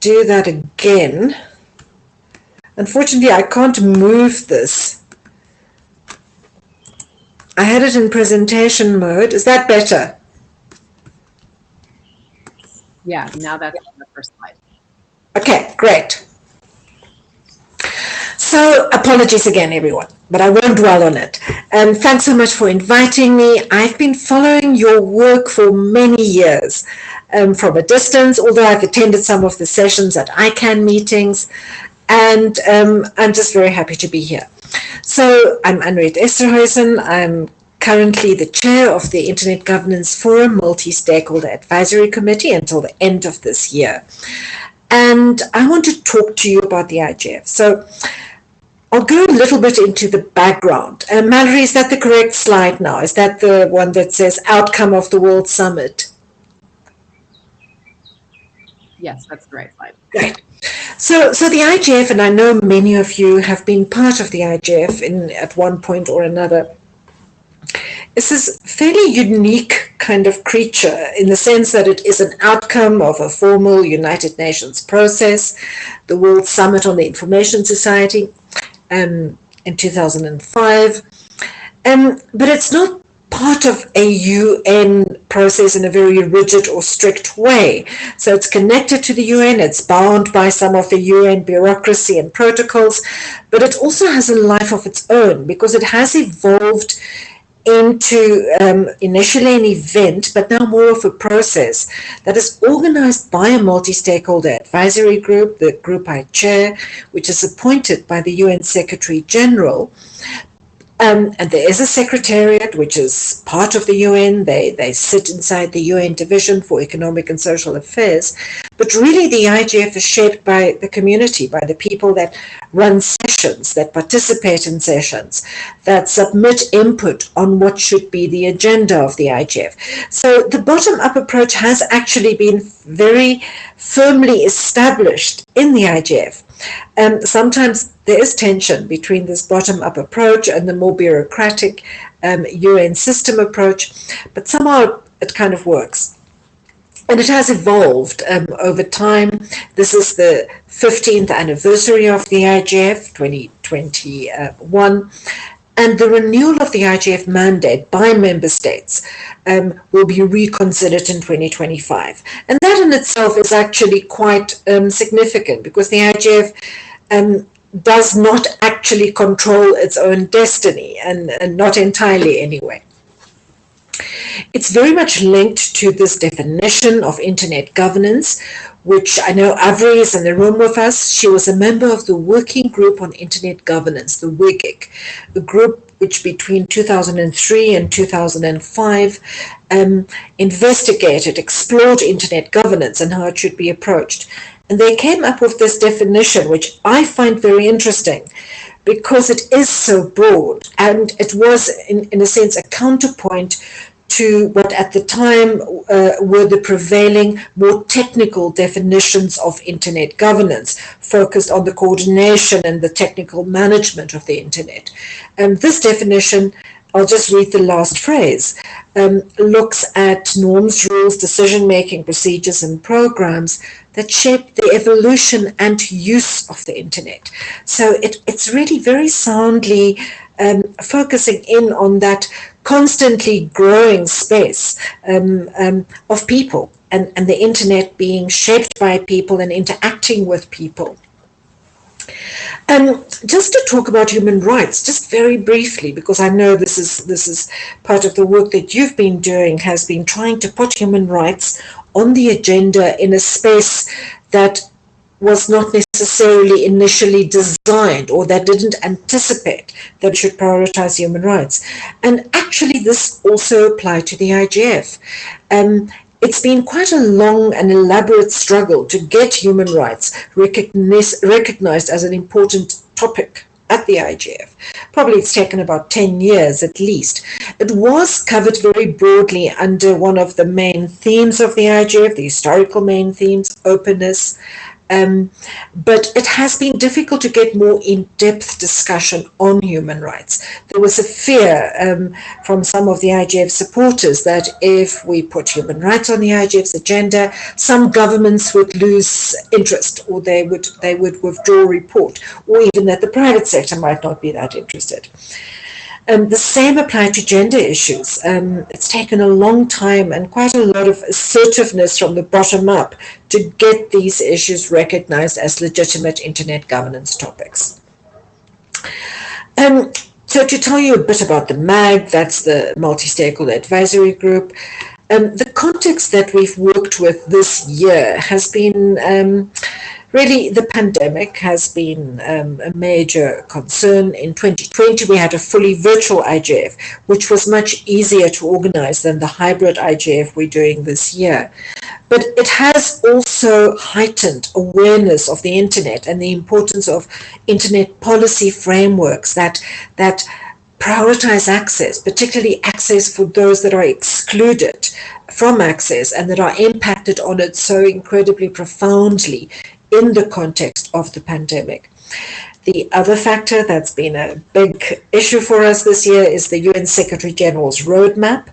do that again. Unfortunately, I can't move this. I had it in presentation mode. Is that better? Yeah, now that's on the first slide. Okay, great. So apologies again, everyone, but I won't dwell on it. Thanks so much for inviting me. I've been following your work for many years from a distance, although I've attended some of the sessions at ICANN meetings, and I'm just very happy to be here. So I'm Esterhosen. I'm currently the chair of the Internet Governance Forum Multi-Stakeholder Advisory Committee until the end of this year. And I want to talk to you about the IGF. So I'll go a little bit into the background. Mallory, is that the correct slide now? Is that the one that says outcome of the World Summit? Yes, that's the right slide. Great. So the IGF, and I know many of you have been part of the IGF at one point or another, is this fairly unique kind of creature in the sense that it is an outcome of a formal United Nations process, the World Summit on the Information Society in 2005, but it's not part of a UN process in a very rigid or strict way. So it's connected to the UN, it's bound by some of the UN bureaucracy and protocols, but it also has a life of its own because it has evolved into initially an event, but now more of a process that is organized by a multi-stakeholder advisory group, the group I chair, which is appointed by the UN Secretary General. And there is a secretariat, which is part of the UN. They sit inside the UN Division for Economic and Social Affairs. But really, the IGF is shaped by the community, by the people that run sessions, that participate in sessions, that submit input on what should be the agenda of the IGF. So the bottom-up approach has actually been very firmly established in the IGF. Sometimes there is tension between this bottom-up approach and the more bureaucratic UN system approach, but somehow it kind of works. And it has evolved over time. This is the 15th anniversary of the IGF, 2021. And the renewal of the IGF mandate by member states will be reconsidered in 2025. And that in itself is actually quite significant because the IGF does not actually control its own destiny, and not entirely anyway. It's very much linked to this definition of internet governance, which I know Avri is in the room with us. She was a member of the Working Group on Internet Governance, the WIGIC, a group which between 2003 and 2005 investigated, explored internet governance and how it should be approached. And they came up with this definition, which I find very interesting, because it is so broad, and it was, in a sense, a counterpoint to what at the time were the prevailing more technical definitions of internet governance, focused on the coordination and the technical management of the internet. This definition, I'll just read the last phrase, looks at norms, rules, decision-making procedures and programs that shape the evolution and use of the internet. So it's really very soundly focusing in on that constantly growing space of people and the internet being shaped by people and interacting with people. Just to talk about human rights, just very briefly, because I know this is part of the work that you've been doing, has been trying to put human rights on the agenda in a space that was not necessarily initially designed, or that didn't anticipate that it should prioritize human rights. And actually this also applied to the IGF. it's been quite a long and elaborate struggle to get human rights recognized as an important topic at the IGF. Probably it's taken about 10 years at least. It was covered very broadly under one of the main themes of the IGF, the historical main themes, openness, but it has been difficult to get more in-depth discussion on human rights. There was a fear from some of the IGF supporters that if we put human rights on the IGF's agenda, some governments would lose interest, or they would withdraw report, or even that the private sector might not be that interested. The same applied to gender issues. It's taken a long time and quite a lot of assertiveness from the bottom up to get these issues recognized as legitimate internet governance topics. So to tell you a bit about the MAG, that's the Multi-Stakeholder Advisory Group, the context that we've worked with this year has been really, the pandemic has been a major concern. In 2020, we had a fully virtual IGF, which was much easier to organize than the hybrid IGF we're doing this year. But it has also heightened awareness of the internet and the importance of internet policy frameworks that prioritize access, particularly access for those that are excluded from access and that are impacted on it so incredibly profoundly in the context of the pandemic. The other factor that's been a big issue for us this year is the UN Secretary General's roadmap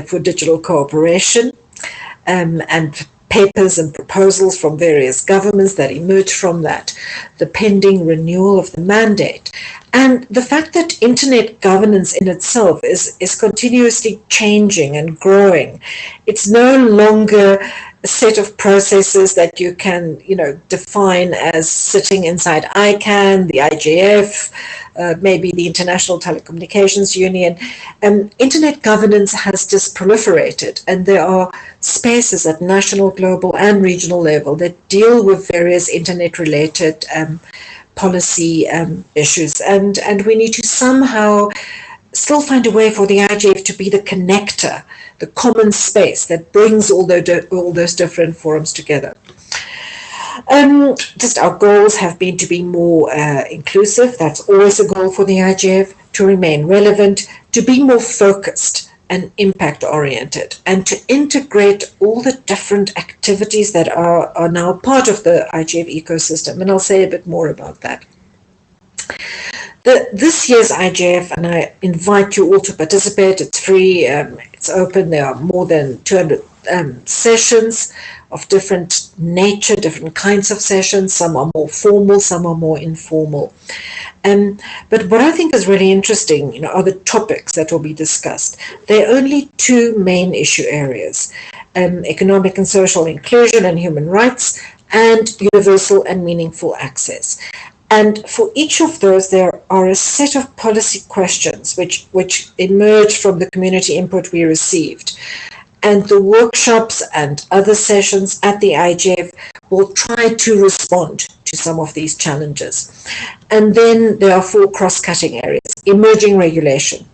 for digital cooperation, and papers and proposals from various governments that emerge from that, the pending renewal of the mandate, and the fact that internet governance in itself is continuously changing and growing. It's no longer a set of processes that you can, define as sitting inside ICANN, the IGF, maybe the International Telecommunications Union. Internet governance has just proliferated, and there are spaces at national, global, and regional level that deal with various internet-related policy issues, and we need to somehow still find a way for the IGF to be the connector, the common space that brings all those different forums together. Just our goals have been to be more inclusive. That's always a goal for the IGF, to remain relevant, to be more focused and impact-oriented, and to integrate all the different activities that are now part of the IGF ecosystem. And I'll say a bit more about that. This year's IGF, and I invite you all to participate, it's free, it's open, there are more than 200 sessions of different nature, different kinds of sessions. Some are more formal, some are more informal. But what I think is really interesting, are the topics that will be discussed. There are only two main issue areas, economic and social inclusion and human rights, and universal and meaningful access. And for each of those, there are a set of policy questions which emerge from the community input we received. And the workshops and other sessions at the IGF will try to respond to some of these challenges. And then there are four cross-cutting areas: emerging regulation,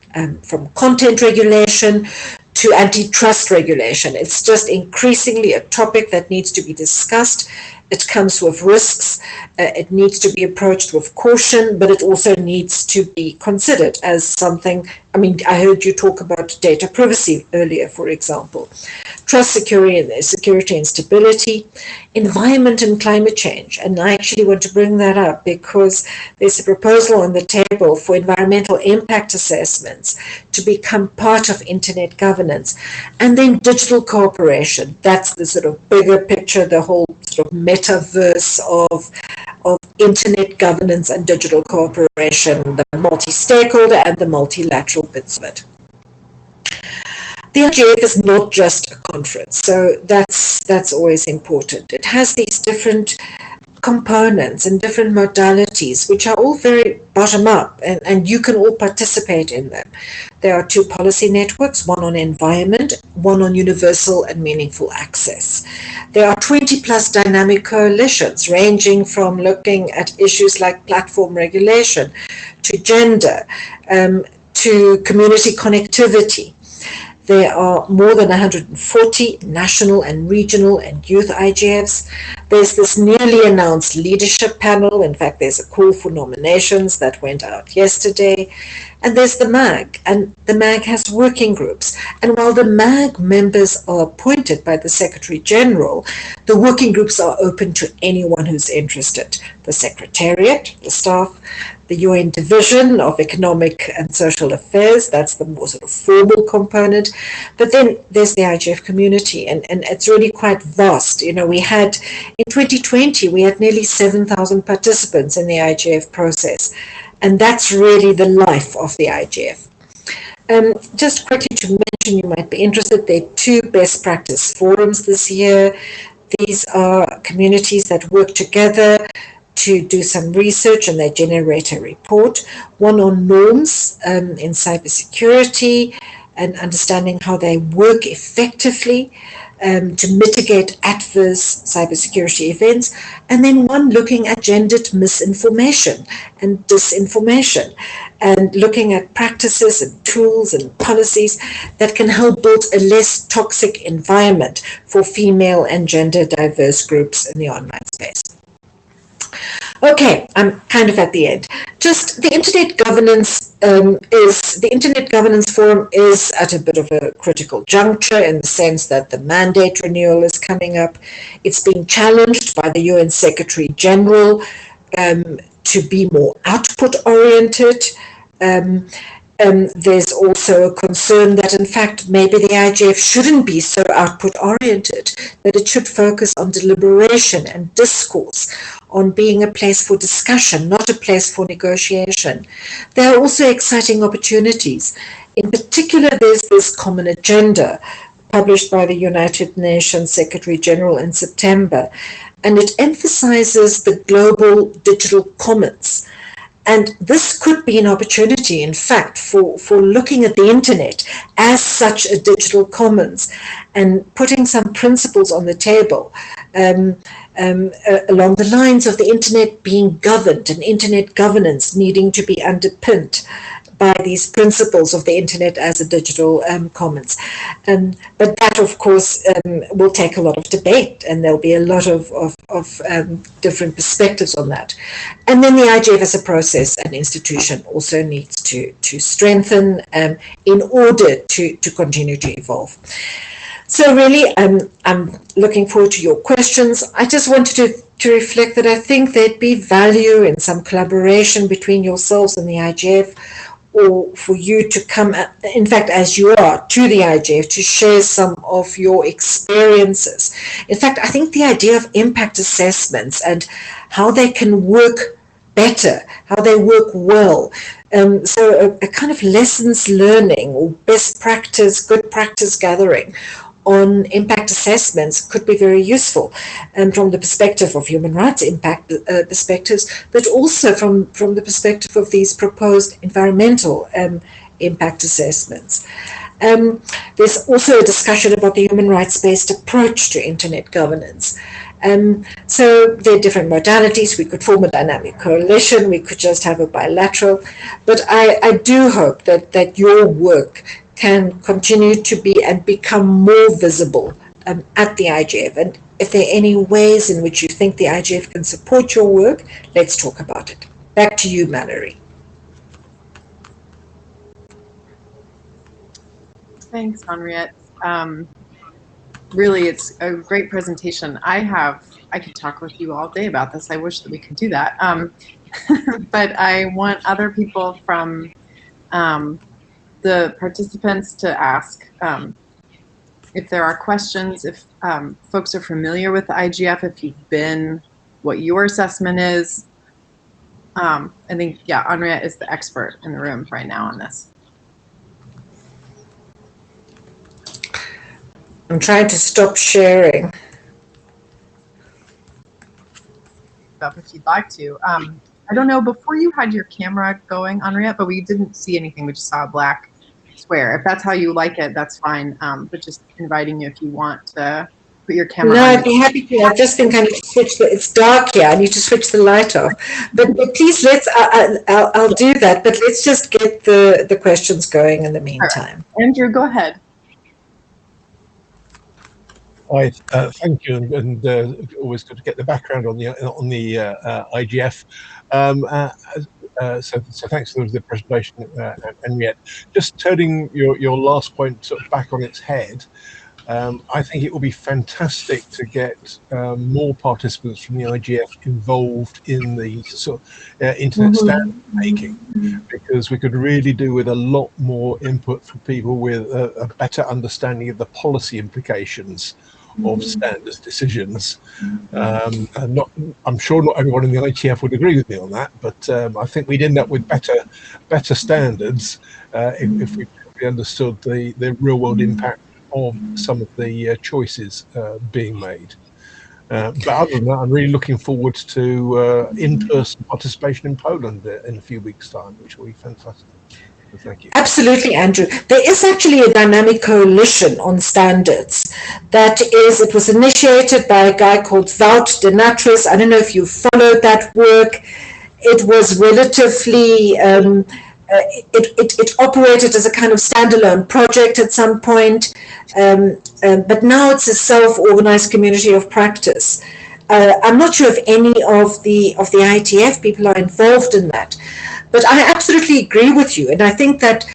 from content regulation to antitrust regulation. It's just increasingly a topic that needs to be discussed. It comes with risks. It needs to be approached with caution, but it also needs to be considered as something. I heard you talk about data privacy earlier, for example. Trust, security and stability, environment and climate change. And I actually want to bring that up because there's a proposal on the table for environmental impact assessments to become part of internet governance. And then digital cooperation. That's the sort of bigger picture, the whole sort of metaverse of internet governance and digital cooperation, the multi-stakeholder and the multilateral bits of it. The IGF is not just a conference, so that's always important. It has these different components and different modalities, which are all very bottom-up, and you can all participate in them. There are two policy networks, one on environment, one on universal and meaningful access. There are 20-plus dynamic coalitions, ranging from looking at issues like platform regulation, to gender, to community connectivity. There are more than 140 national and regional and youth IGFs. There's this newly announced leadership panel. In fact, there's a call for nominations that went out yesterday. And there's the MAG, and the MAG has working groups. And while the MAG members are appointed by the Secretary General, the working groups are open to anyone who's interested. The Secretariat, the staff, the UN Division of Economic and Social Affairs, that's the more sort of formal component. But then there's the IGF community, and it's really quite vast. You know, we had, in 2020, we had nearly 7,000 participants in the IGF process. And that's really the life of the IGF. Just quickly to mention, you might be interested, there are 2 best practice forums this year. These are communities that work together to do some research, and they generate a report. One on norms in cybersecurity and understanding how they work effectively to mitigate adverse cybersecurity events, and then one looking at gendered misinformation and disinformation, and looking at practices and tools and policies that can help build a less toxic environment for female and gender diverse groups in the online space. Okay, I'm kind of at the end. Just the Internet Governance the Internet Governance Forum is at a bit of a critical juncture in the sense that the mandate renewal is coming up. It's being challenged by the UN Secretary General to be more output oriented. There's also a concern that, in fact, maybe the IGF shouldn't be so output-oriented, that it should focus on deliberation and discourse, on being a place for discussion, not a place for negotiation. There are also exciting opportunities. In particular, there's this common agenda published by the United Nations Secretary General in September, and it emphasizes the global digital commons. And this could be an opportunity, in fact, for looking at the internet as such a digital commons and putting some principles on the table along the lines of the internet being governed and internet governance needing to be underpinned by these principles of the internet as a digital commons. But that, of course, will take a lot of debate, and there'll be a lot of different perspectives on that. And then the IGF as a process and institution also needs to strengthen in order to continue to evolve. So really, I'm looking forward to your questions. I just wanted to reflect that I think there'd be value in some collaboration between yourselves and the IGF, or for you to come, in fact, as you are, to the IGF to share some of your experiences. In fact, I think the idea of impact assessments and how they can work better, how they work well. So a kind of lessons learning or best practice, good practice gathering on impact assessments could be very useful, and from the perspective of human rights impact perspectives, but also from the perspective of these proposed environmental impact assessments. There's also a discussion about the human rights-based approach to internet governance. So there are different modalities. We could form a dynamic coalition, we could just have a bilateral, but I do hope that your work can continue to be and become more visible at the IGF. And if there are any ways in which you think the IGF can support your work, let's talk about it. Back to you, Mallory. Thanks, Henriette. Really, it's a great presentation. I could talk with you all day about this. I wish that we could do that. But I want other people from the participants to ask if there are questions, if folks are familiar with the IGF, if you've been, what your assessment is. I think, yeah, Henriette is the expert in the room right now on this. I'm trying to stop sharing. If you'd like to. I don't know, before you had your camera going, Henriette, but we didn't see anything. We just saw a black square. If that's how you like it, that's fine. But just inviting you if you want to put your camera on. No, I'd be happy to. I've just been kind of switch it's dark here. I need to switch the light off. But please, I'll do that. But let's just get the questions going in the meantime. Andrew, go ahead. Thank you, and always good to get the background on the IGF. So thanks for the presentation, Henriette. Just turning your last point sort of back on its head, I think it will be fantastic to get more participants from the IGF involved in the sort of internet standard making, because we could really do with a lot more input from people with a better understanding of the policy implications of standards decisions. I'm sure not everyone in the IETF would agree with me on that, but I think we'd end up with better standards if we understood the real world impact of some of the choices being made. But other than that, I'm really looking forward to in-person participation in Poland in a few weeks' time, which will be fantastic. So thank you. Absolutely, Andrew. There is actually a dynamic coalition on standards. It was initiated by a guy called Wout de Natris. I don't know if you followed that work. It was relatively, it operated as a kind of standalone project at some point, but now it's a self-organized community of practice. I'm not sure if any of the IETF people are involved in that, but I absolutely agree with you, and I think that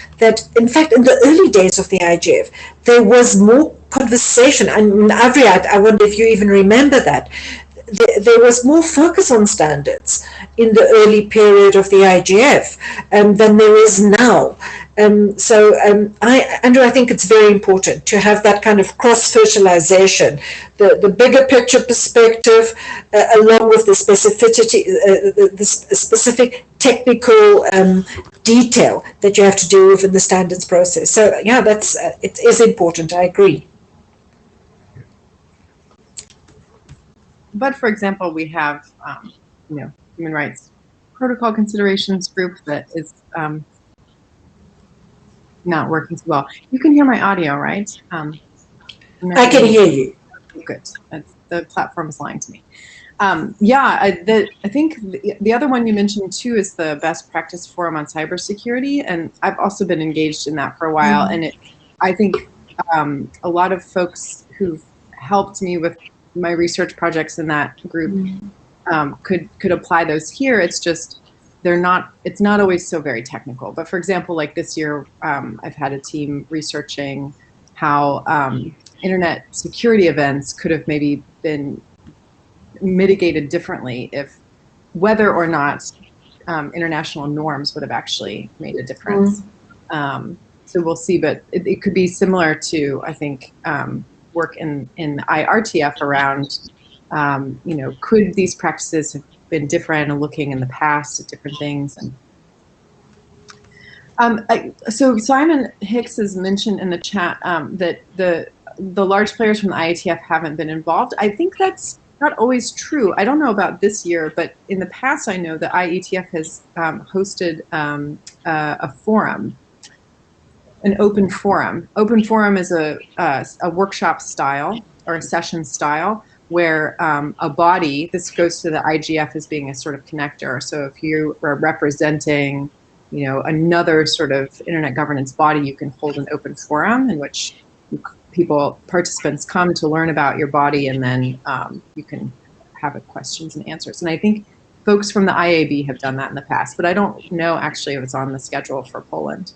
in fact in the early days of the IGF there was more conversation. I mean, I wonder if you even remember that. There was more focus on standards in the early period of the IGF than there is now. Andrew, I think it's very important to have that kind of cross-fertilization, the bigger picture perspective, along with the specificity, the specific technical detail that you have to do within the standards process. So yeah, it is important. I agree. But for example, we have, human rights protocol considerations group that is not working so well. You can hear my audio, right? I can hear you. Good. The platform is lying to me. I think the other one you mentioned too is the best practice forum on cybersecurity, and I've also been engaged in that for a while. And I think a lot of folks who've helped me with my research projects in that group could apply those here. It's just it's not always so very technical. But for example, like this year, I've had a team researching how internet security events could have maybe been mitigated differently if whether or not international norms would have actually made a difference. So we'll see, but it could be similar to, I think, work in IRTF around, could these practices have been different and looking in the past at different things. And so Simon Hicks has mentioned in the chat that the large players from the IETF haven't been involved. I think that's not always true. I don't know about this year, but in the past I know the IETF has hosted a forum. An open forum. Open forum is a workshop style or a session style where a body, this goes to the IGF as being a sort of connector. So if you are representing, another sort of internet governance body, you can hold an open forum in which participants come to learn about your body, and then you can have questions and answers. And I think folks from the IAB have done that in the past, but I don't know actually if it's on the schedule for Poland.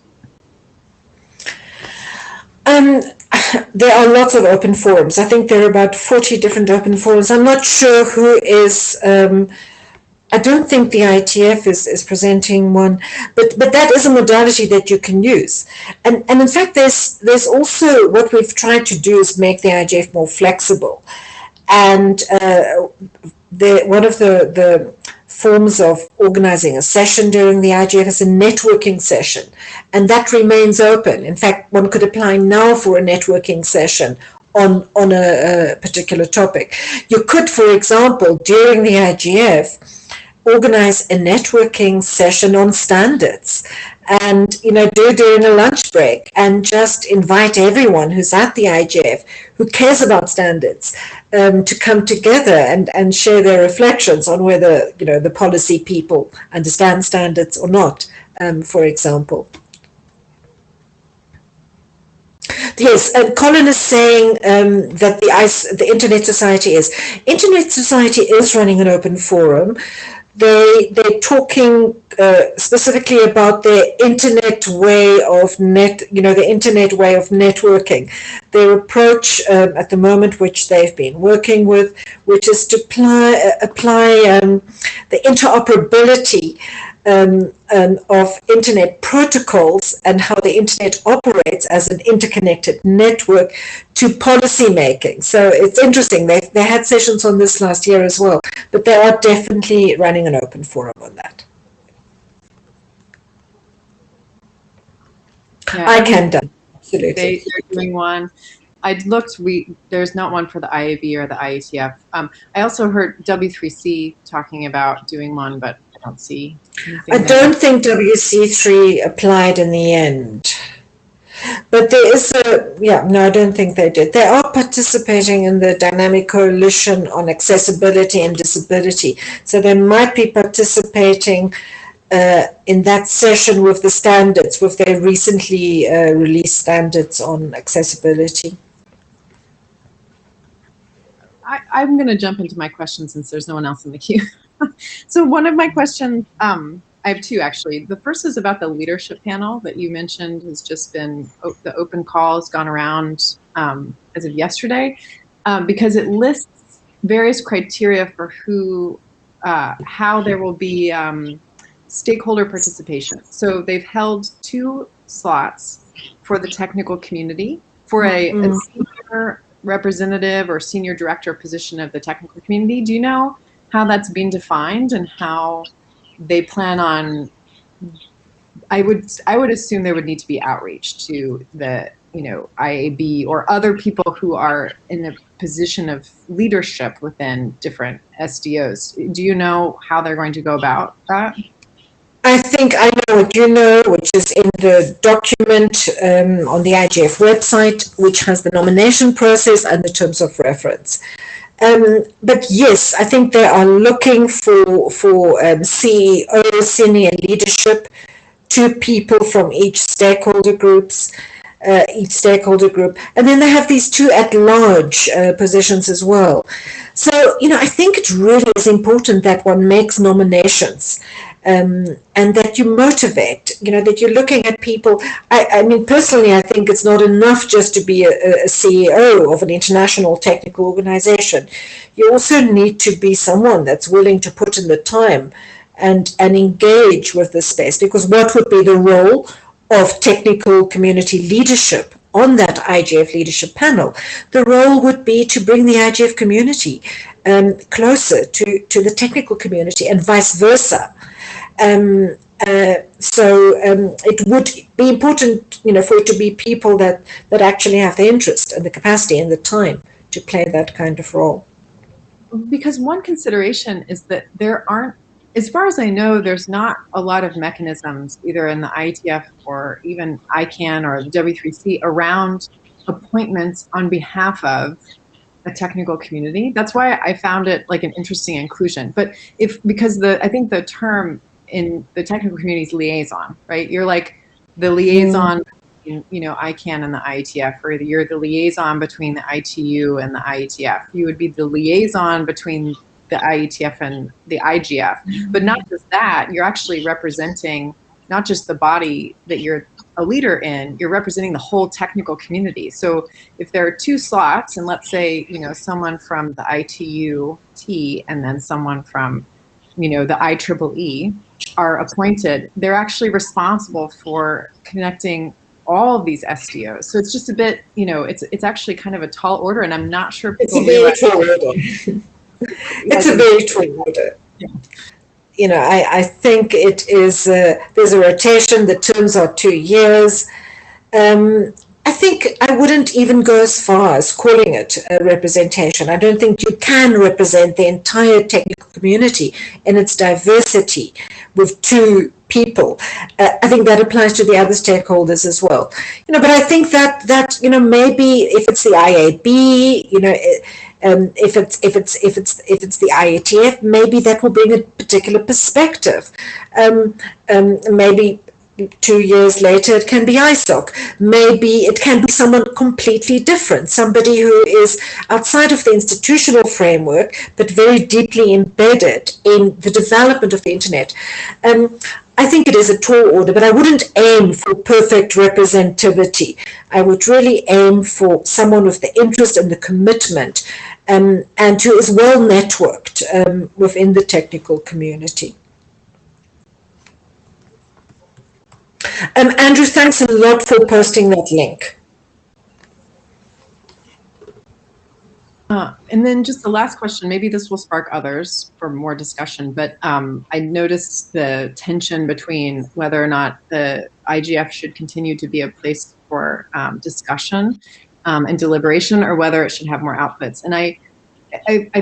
There are lots of open forums. I think there are about 40 different open forums. I'm not sure who is, I don't think the IETF is presenting one, but that is a modality that you can use. And in fact, there's also, what we've tried to do is make the IGF more flexible. And one of the forms of organizing a session during the IGF is a networking session, and that remains open. In fact, one could apply now for a networking session on a particular topic. You could, for example, during the IGF, organize a networking session on standards and do it during a lunch break and just invite everyone who's at the IGF who cares about standards to come together and share their reflections on whether the policy people understand standards or not, for example. Yes, Colin is saying that the Internet Society is running an open forum. They're talking specifically about their internet way of the internet way of networking. Their approach at the moment, which they've been working with, which is to apply the interoperability of internet protocols and how the internet operates as an interconnected network to policy making. So it's interesting. They had sessions on this last year as well, but they are definitely running an open forum on that. Yeah, ICANN, absolutely. They're doing one. I looked. There's not one for the IAB or the IETF. I also heard W3C talking about doing one, but I don't see anything. I don't think WC3 applied in the end. But there is I don't think they did. They are participating in the Dynamic Coalition on Accessibility and Disability. So they might be participating in that session with the standards, with their recently released standards on accessibility. I'm going to jump into my questions since there's no one else in the queue. So one of my questions, I have two actually. The first is about the leadership panel that you mentioned has just been, the open call has gone around as of yesterday, because it lists various criteria for how there will be stakeholder participation. So they've held 2 slots for the technical community, for a senior representative or senior director position of the technical community. Do you know how that's being defined and how they plan on? I would assume there would need to be outreach to the IAB or other people who are in a position of leadership within different SDOs. Do you know how they're going to go about that? I think I know what you know, which is in the document on the IGF website, which has the nomination process and the terms of reference. But yes, I think they are looking for CEO, senior leadership, 2 people from each stakeholder group, and then they have these 2 at-large positions as well. So, I think it really is important that one makes nominations. And that you motivate, that you're looking at people. I mean, personally, I think it's not enough just to be a CEO of an international technical organization. You also need to be someone that's willing to put in the time and engage with the space, because what would be the role of technical community leadership on that IGF leadership panel? The role would be to bring the IGF community closer to the technical community and vice versa. So it would be important, for it to be people that actually have the interest and the capacity and the time to play that kind of role. Because one consideration is that there aren't, as far as I know, there's not a lot of mechanisms either in the IETF or even ICANN or the W3C around appointments on behalf of a technical community. That's why I found it like an interesting inclusion. But because I think the term in the technical community is liaison, right? You're like the liaison between, ICANN and the IETF, or you're the liaison between the ITU and the IETF. You would be the liaison between the IETF and the IGF. But not just that, you're actually representing not just the body that you're a leader in, you're representing the whole technical community. So if there are 2 slots, and let's say, someone from the ITU-T and then someone from, the IEEE are appointed, they're actually responsible for connecting all of these SDOs. So it's just a bit, it's actually kind of a tall order, and I'm not sure people It's a very tall order. It's a very tall order. Yeah. I think it is, there's a rotation, the terms are 2 years. I think I wouldn't even go as far as calling it a representation. I don't think you can represent the entire technical community in its diversity with 2 people. I think that applies to the other stakeholders as well. But I think that maybe if it's the IAB, if it's the IETF, maybe that will bring a particular perspective. Maybe 2 years later, it can be ISOC. Maybe it can be someone completely different, somebody who is outside of the institutional framework, but very deeply embedded in the development of the internet. I think it is a tall order, but I wouldn't aim for perfect representativity. I would really aim for someone with the interest and the commitment, and who is well networked within the technical community. Andrew, thanks a lot for posting that link. And then just the last question, maybe this will spark others for more discussion, but I noticed the tension between whether or not the IGF should continue to be a place for discussion and deliberation, or whether it should have more outputs. And I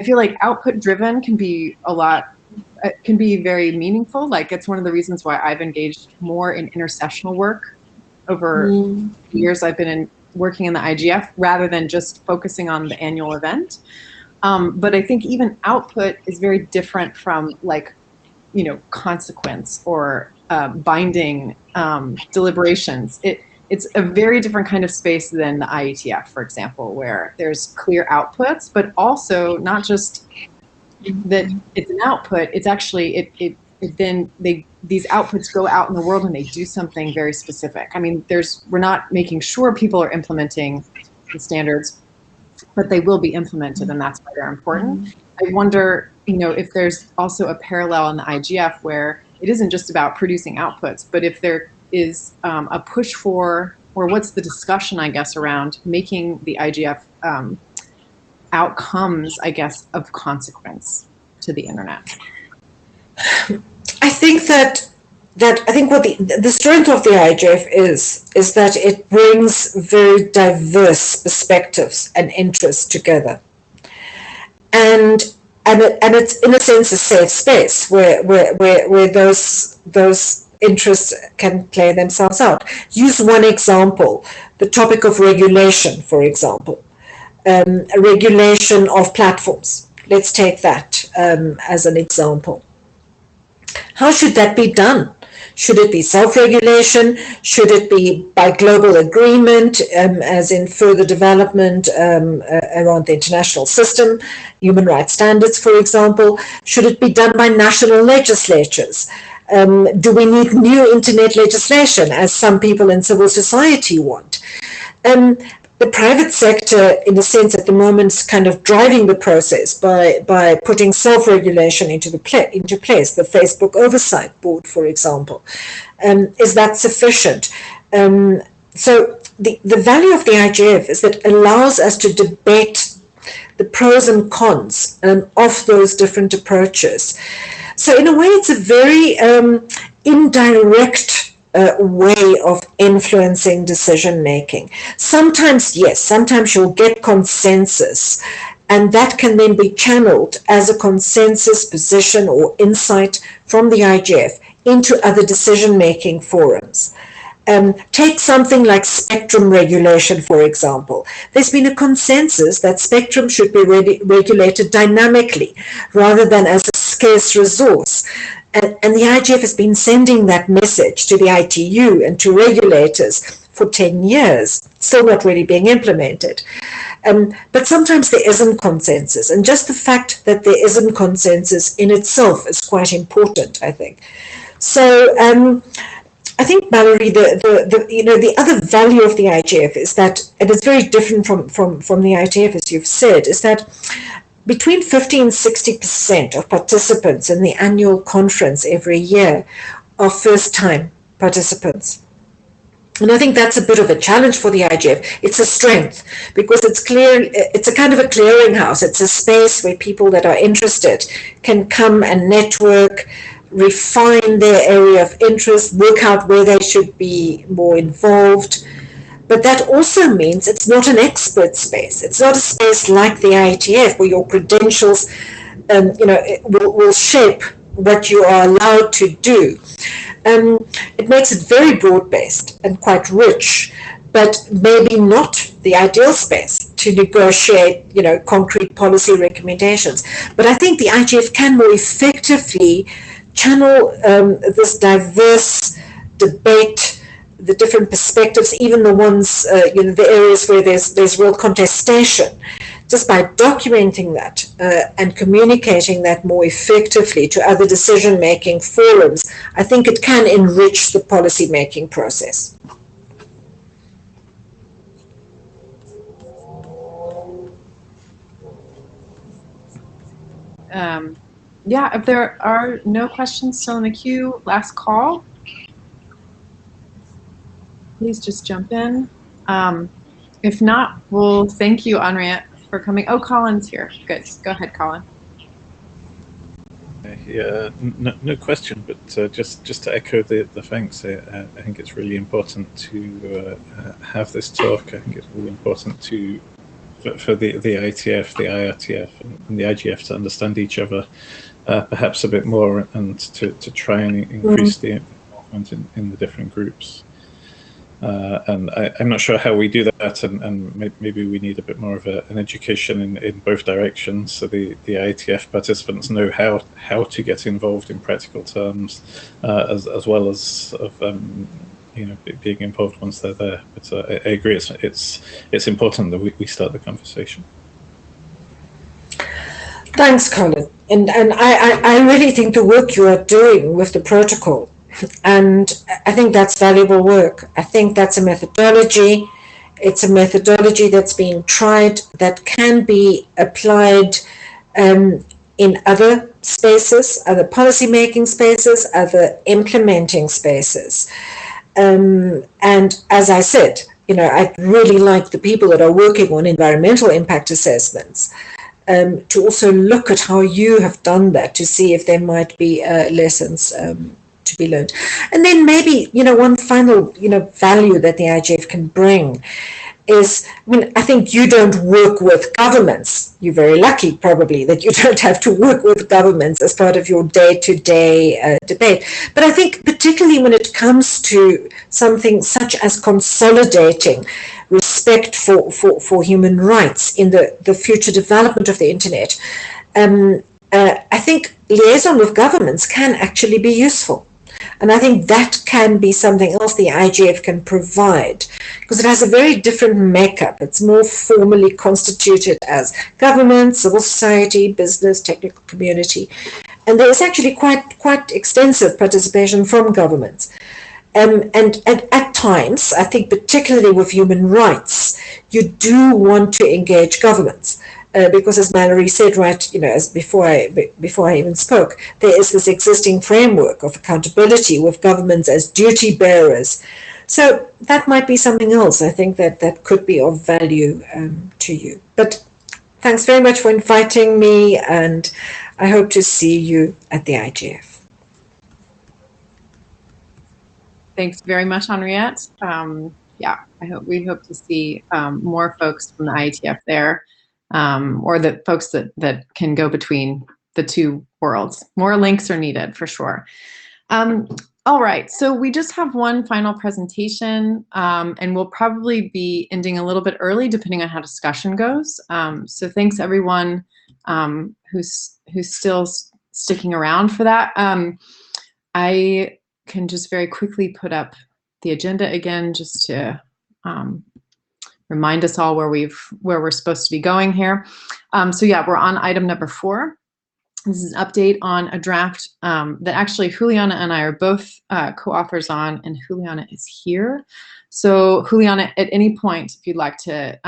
feel like output driven can be can be very meaningful. Like, it's one of the reasons why I've engaged more in intersessional work over the years I've been working in the IGF, rather than just focusing on the annual event. But I think even output is very different from, like, consequence or binding deliberations. It's a very different kind of space than the IETF, for example, where there's clear outputs, but also not just that it's an output, it's actually, these outputs go out in the world and they do something very specific. I mean, we're not making sure people are implementing the standards, but they will be implemented, and that's why they're important. I wonder, if there's also a parallel in the IGF where it isn't just about producing outputs, but if there is a push for, or what's the discussion, I guess, around making the IGF outcomes, I guess, of consequence to the internet. I think that I think what the strength of the IGF is that it brings very diverse perspectives and interests together, and it's in a sense a safe space where those interests can play themselves out. Use one example: the topic of regulation, for example. A regulation of platforms. Let's take that as an example. How should that be done? Should it be self-regulation? Should it be by global agreement, as in further development around the international system, human rights standards, for example? Should it be done by national legislatures? Do we need new internet legislation, as some people in civil society want? The private sector, in a sense, at the moment, is kind of driving the process by putting self-regulation into place. The Facebook Oversight Board, for example, is that sufficient? So the value of the IGF is that it allows us to debate the pros and cons of those different approaches. So in a way, it's a very indirect way of influencing decision making. Sometimes, yes, sometimes you'll get consensus, and that can then be channeled as a consensus position or insight from the IGF into other decision making forums. Take something like spectrum regulation, for example. There's been a consensus that spectrum should be regulated dynamically rather than as a scarce resource. And the IGF has been sending that message to the ITU and to regulators for 10 years, still not really being implemented. But sometimes there isn't consensus, and just the fact that there isn't consensus in itself is quite important, I think. So I think, Mallory, the other value of the IGF is that, and it's very different from the IETF, as you've said, is that between 50 and 60% of participants in the annual conference every year are first-time participants. And I think that's a bit of a challenge for the IGF. It's a strength because it's a kind of a clearinghouse. It's a space where people that are interested can come and network, refine their area of interest, work out where they should be more involved. But that also means it's not an expert space. It's not a space like the IETF where your credentials will shape what you are allowed to do. It makes it very broad-based and quite rich, but maybe not the ideal space to negotiate, concrete policy recommendations. But I think the IGF can more effectively channel this diverse debate the different perspectives, even the ones, the areas where there's real contestation. Just by documenting that and communicating that more effectively to other decision-making forums, I think it can enrich the policy-making process. Yeah, if there are no questions still in the queue, last call. Please just jump in. If not, we'll thank you, Henriette, for coming. Oh, Colin's here. Good. Go ahead, Colin. Yeah, no question, but just to echo the thanks, I think it's really important to have this talk. I think it's really important for the IETF, the IETF, and the IGF to understand each other perhaps a bit more, and to try and increase the involvement in the different groups. And I'm not sure how we do that, and maybe we need a bit more of an education in both directions, so the IETF participants know how to get involved in practical terms, as well as being involved once they're there. But I agree, it's important that we start the conversation. Thanks, Colin. And I really think the work you are doing with the protocol, and I think that's valuable work. I think that's a methodology. It's a methodology that's been tried, that can be applied in other spaces, other policy-making spaces, other implementing spaces. And as I said, I really like the people that are working on environmental impact assessments to also look at how you have done that, to see if there might be lessons to be learned. And then maybe, one final, value that the IGF can bring is, I think you don't work with governments. You're very lucky, probably, that you don't have to work with governments as part of your day-to-day debate. But I think particularly when it comes to something such as consolidating respect for human rights in the future development of the internet, I think liaison with governments can actually be useful. And I think that can be something else the IGF can provide, because it has a very different makeup. It's more formally constituted as government, civil society, business, technical community. And there is actually quite extensive participation from governments. And at times, I think particularly with human rights, you do want to engage governments. Because as Mallory said, right, as before I even spoke, there is this existing framework of accountability with governments as duty bearers. So that might be something else, I think, that could be of value to you. But thanks very much for inviting me, and I hope to see you at the IGF. Thanks very much, Henriette. Yeah, we hope to see more folks from the IETF there. Or the folks that can go between the two worlds. More links are needed for sure. All right, so we just have one final presentation, and we'll probably be ending a little bit early depending on how discussion goes. So thanks everyone who's still sticking around for that. I can just very quickly put up the agenda again, just to remind us all where we're supposed to be going here. So yeah, we're on item number 4. This is an update on a draft that actually Juliana and I are both co-authors on, and Juliana is here. So Juliana, at any point, if you'd like to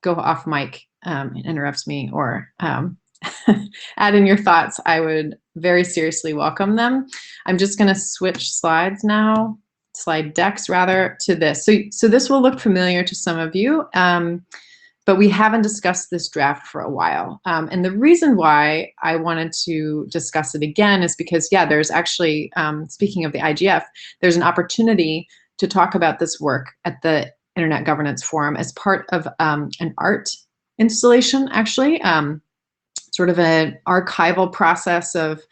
go off mic and interrupt me, or add in your thoughts, I would very seriously welcome them. I'm just going to switch slides now. Slide decks rather, to this. So this will look familiar to some of you, but we haven't discussed this draft for a while. And the reason why I wanted to discuss it again is because, yeah, there's actually, speaking of the IGF, there's an opportunity to talk about this work at the Internet Governance Forum as part of an art installation, actually, sort of an archival process of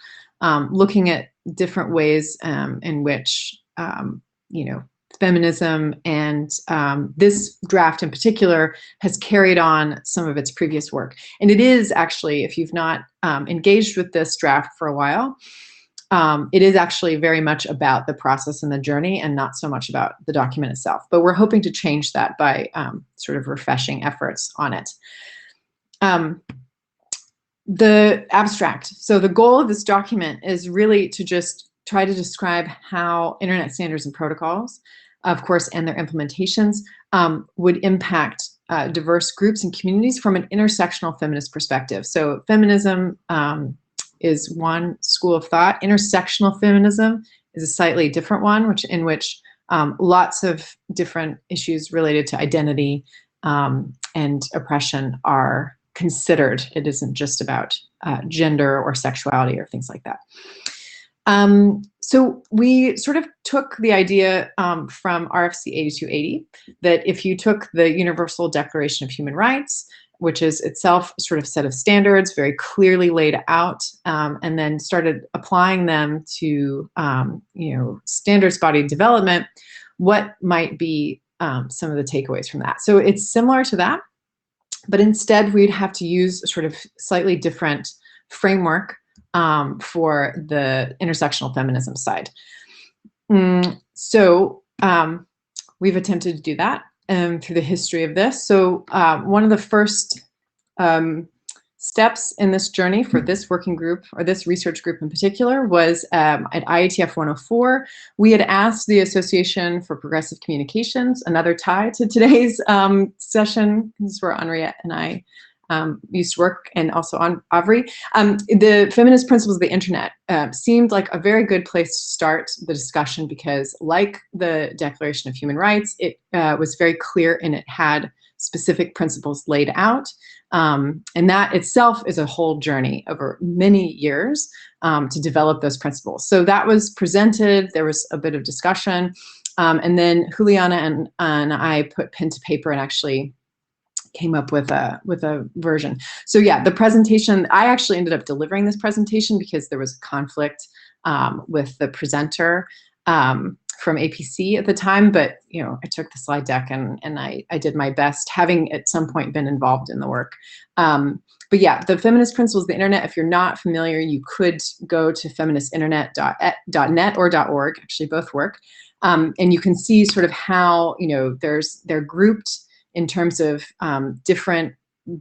looking at different ways in which feminism and this draft in particular has carried on some of its previous work. And it is actually, if you've not engaged with this draft for a while, it is actually very much about the process and the journey and not so much about the document itself. But we're hoping to change that by sort of refreshing efforts on it. The abstract. So the goal of this document is really to just try to describe how internet standards and protocols, of course, and their implementations would impact diverse groups and communities from an intersectional feminist perspective. So feminism is one school of thought. Intersectional feminism is a slightly different one, in which lots of different issues related to identity and oppression are considered. It isn't just about gender or sexuality or things like that. So we sort of took the idea from RFC 8280 that if you took the Universal Declaration of Human Rights, which is itself sort of set of standards very clearly laid out, and then started applying them to standards body development, what might be some of the takeaways from that? So it's similar to that, but instead we'd have to use a sort of slightly different framework for the intersectional feminism side. So we've attempted to do that through the history of this. So one of the first steps in this journey for this working group, or this research group in particular, was at IETF 104. We had asked the Association for Progressive Communications, another tie to today's session, this is where Henriette and I used to work, and also on Avri. The feminist principles of the internet seemed like a very good place to start the discussion, because like the Declaration of Human Rights, it was very clear and it had specific principles laid out. And that itself is a whole journey over many years to develop those principles. So that was presented, there was a bit of discussion, and then Juliana and I put pen to paper and actually came up with a version. So yeah, the presentation, I actually ended up delivering this presentation because there was a conflict with the presenter from APC at the time, but I took the slide deck and I did my best, having at some point been involved in the work. But yeah, the feminist principles of the internet, if you're not familiar, you could go to feministinternet.net or .org, actually both work. And you can see sort of how, they're grouped in terms of different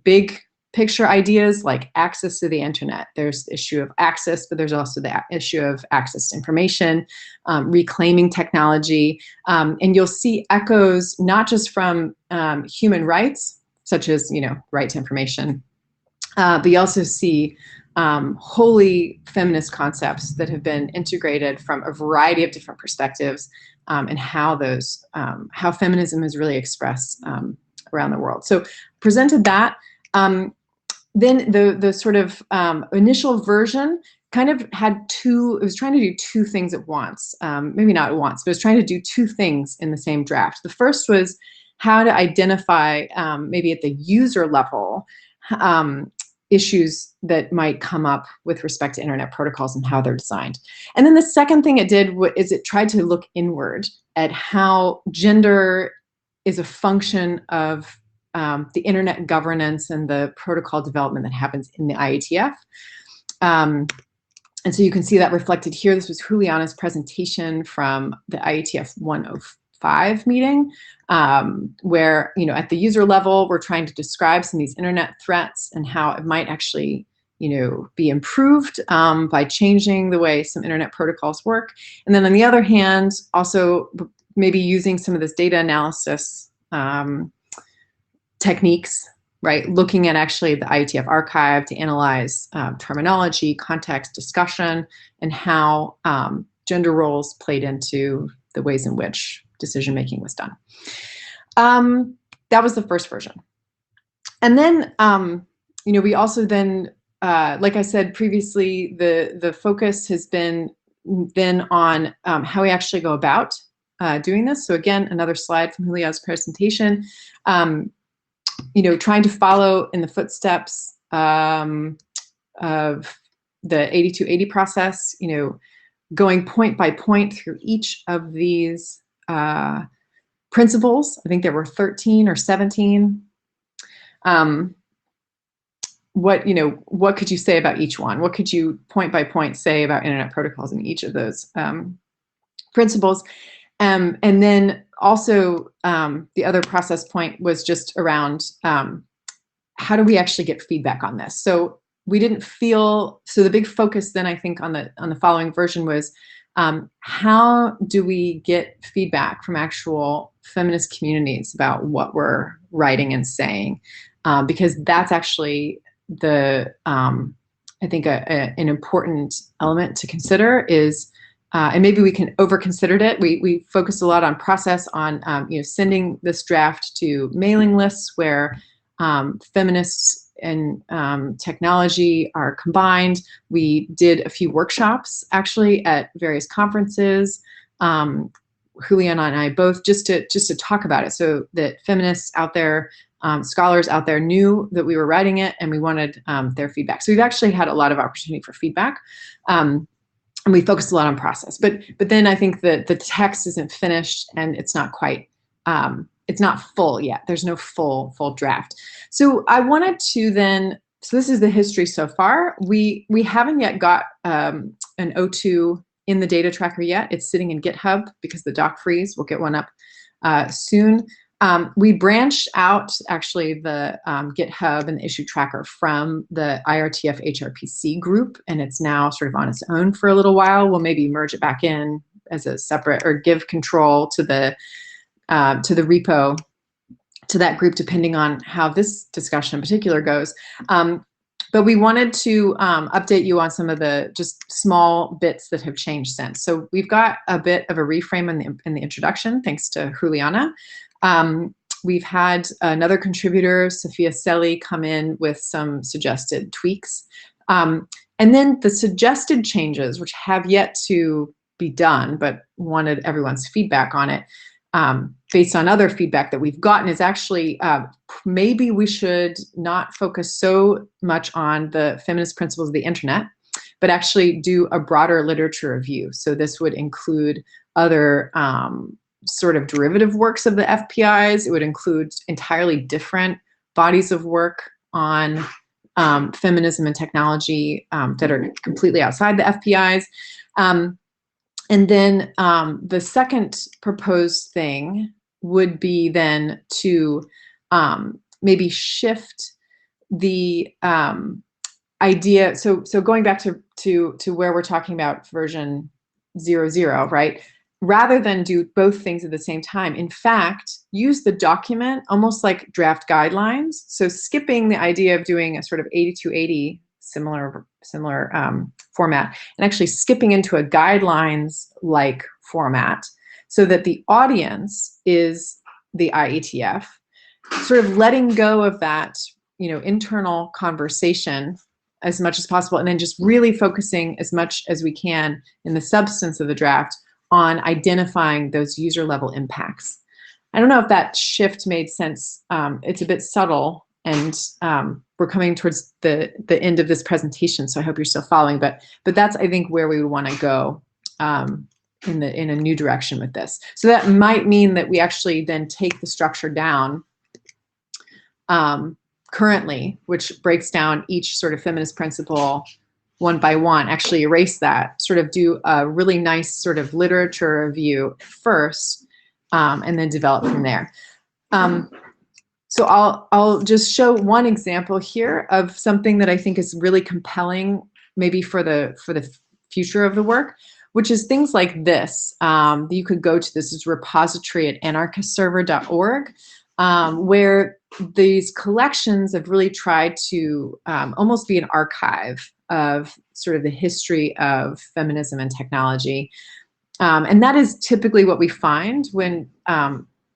big picture ideas like access to the internet. There's the issue of access, but there's also the issue of access to information, reclaiming technology. And you'll see echoes not just from human rights, such as, right to information, but you also see wholly feminist concepts that have been integrated from a variety of different perspectives, and how feminism is really expressed around the world. So presented that. Then the sort of initial version kind of had it was trying to do two things at once. Maybe not at once, but it was trying to do two things in the same draft. The first was how to identify, maybe at the user level, issues that might come up with respect to internet protocols and how they're designed. And then the second thing it did is it tried to look inward at how gender is a function of the internet governance and the protocol development that happens in the IETF. And so you can see that reflected here. This was Juliana's presentation from the IETF 105 meeting, where, at the user level, we're trying to describe some of these internet threats and how it might actually, be improved by changing the way some internet protocols work. And then on the other hand, also maybe using some of this data analysis techniques, right? Looking at actually the IETF archive to analyze terminology, context, discussion, and how gender roles played into the ways in which decision-making was done. That was the first version. And then, we also then, like I said previously, the focus has been then on how we actually go about doing this. So again, another slide from Julia's presentation. Trying to follow in the footsteps of the 8280 process, going point by point through each of these principles. I think there were 13 or 17. what could you say about each one? What could you point by point say about internet protocols in each of those principles? And then also the other process point was just around how do we actually get feedback on this? So we didn't feel, so the big focus then I think on the following version was how do we get feedback from actual feminist communities about what we're writing and saying? Because that's actually the, I think an important element to consider is, and maybe we can over-considered it. We focused a lot on process, on sending this draft to mailing lists where feminists and technology are combined. We did a few workshops actually at various conferences. Juliana and I both just to talk about it, so that feminists out there, scholars out there knew that we were writing it, and we wanted their feedback. So we've actually had a lot of opportunity for feedback. And we focused a lot on process, but then I think that the text isn't finished and it's not quite, it's not full yet. There's no full draft. So I wanted to then, so this is the history so far. We haven't yet got an O2 in the data tracker yet. It's sitting in GitHub because the doc freeze. We'll get one up soon. We branched out actually the GitHub and the issue tracker from the IETF HRPC group, and it's now sort of on its own for a little while. We'll maybe merge it back in as a separate, or give control to the repo, to that group, depending on how this discussion in particular goes. But we wanted to update you on some of the just small bits that have changed since. So we've got a bit of a reframe in the introduction, thanks to Juliana. We've had another contributor, Sophia Selly, come in with some suggested tweaks. And then the suggested changes, which have yet to be done, but wanted everyone's feedback on it, based on other feedback that we've gotten, is actually maybe we should not focus so much on the feminist principles of the internet, but actually do a broader literature review. So this would include other sort of derivative works of the FPIs. It would include entirely different bodies of work on feminism and technology that are completely outside the FPIs. And then the second proposed thing would be then to maybe shift the idea. So going back to where we're talking about version 00, right? Rather than do both things at the same time, in fact, use the document almost like draft guidelines. So skipping the idea of doing a sort of 8280 similar format, and actually skipping into a guidelines-like format, so that the audience is the IETF, sort of letting go of that, internal conversation as much as possible, and then just really focusing as much as we can in the substance of the draft on identifying those user-level impacts. I don't know if that shift made sense. It's a bit subtle, and we're coming towards the end of this presentation, so I hope you're still following. But that's, I think, where we would want to go in a new direction with this. So that might mean that we actually then take the structure down currently, which breaks down each sort of feminist principle one by one, actually erase that, sort of do a really nice sort of literature review first, and then develop from there. So I'll just show one example here of something that I think is really compelling, maybe for the future of the work, which is things like this. You could go to this repository at anarchistserver.org, where these collections have really tried to almost be an archive of sort of the history of feminism and technology. And that is typically what we find when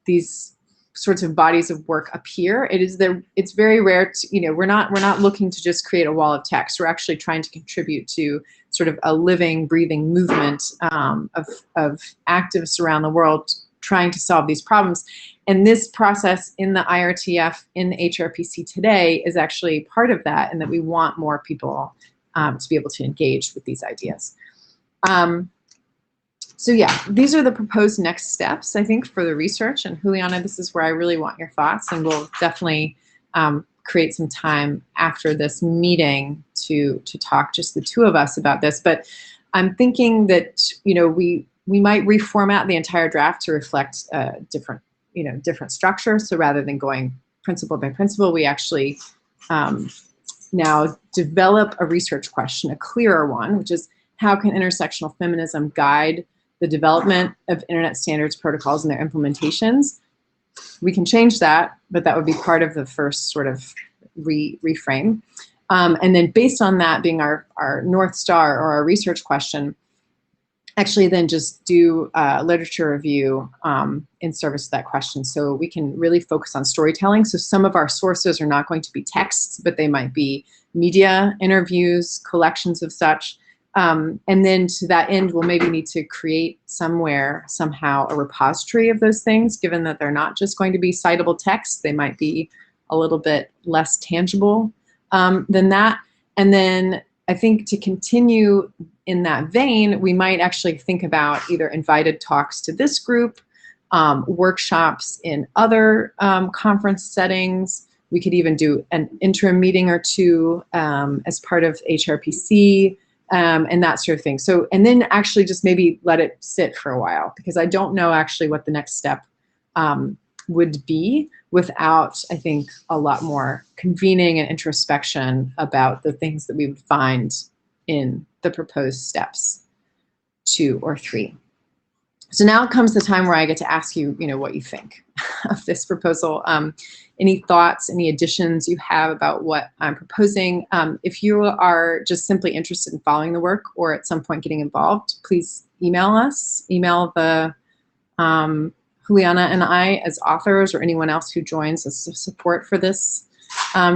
these sorts of bodies of work appear. It's very rare to, we're not looking to just create a wall of text. We're actually trying to contribute to sort of a living, breathing movement of activists around the world trying to solve these problems. And this process in the IRTF, in the HRPC today, is actually part of that, and that we want more people to be able to engage with these ideas. So yeah, these are the proposed next steps, I think, for the research. And Juliana, this is where I really want your thoughts, and we'll definitely create some time after this meeting to talk, just the two of us, about this. But I'm thinking that, you know, we might reformat the entire draft to reflect different structure. So rather than going principle by principle, we actually now develop a research question, a clearer one, which is, how can intersectional feminism guide the development of internet standards, protocols, and their implementations? We can change that, but that would be part of the first sort of reframe. And then based on that being our North Star or our research question, actually then just do literature review in service to that question. So we can really focus on storytelling. So some of our sources are not going to be texts, but they might be media, interviews, collections of such. And then to that end, we'll maybe need to create somewhere, somehow, a repository of those things, given that they're not just going to be citable texts. They might be a little bit less tangible than that. And then I think to continue in that vein, we might actually think about either invited talks to this group, workshops in other conference settings. We could even do an interim meeting or two as part of HRPC. And that sort of thing. So, and then actually just maybe let it sit for a while, because I don't know actually what the next step would be without, I think, a lot more convening and introspection about the things that we would find in the proposed steps 2 or 3. So now comes the time where I get to ask you, what you think of this proposal. Any thoughts, any additions you have about what I'm proposing? If you are just simply interested in following the work or at some point getting involved, please email us. Email the Juliana and I as authors, or anyone else who joins as support for this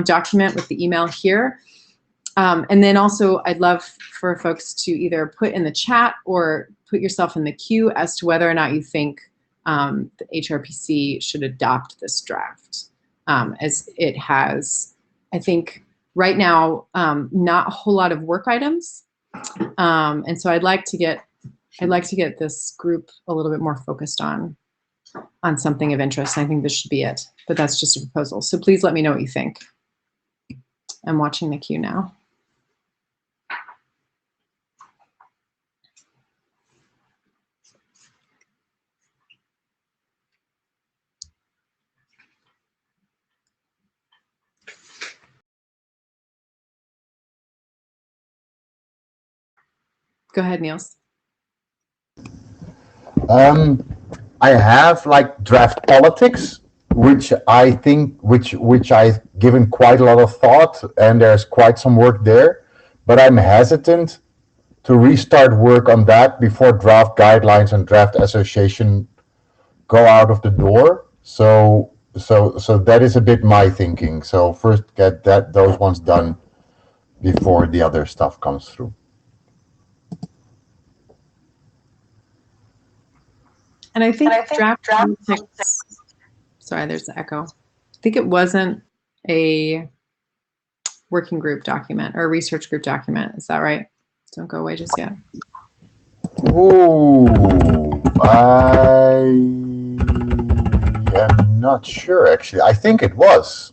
document, with the email here. And then also, I'd love for folks to either put in the chat or put yourself in the queue as to whether or not you think the HRPC should adopt this draft, as it has, I think, right now, not a whole lot of work items, and so I'd like to get this group a little bit more focused on something of interest. I think this should be it, but that's just a proposal. So please let me know what you think. I'm watching the queue now. Go ahead, Niels. I have like draft politics, which I think, which I've given quite a lot of thought, and there's quite some work there, but I'm hesitant to restart work on that before draft guidelines and draft association go out of the door. So that is a bit my thinking. So first get those ones done before the other stuff comes through. And I think draft politics, sorry, there's the echo. I think it wasn't a working group document or a research group document. Is that right? Don't go away just yet. Ooh, I am not sure, actually. I think it was,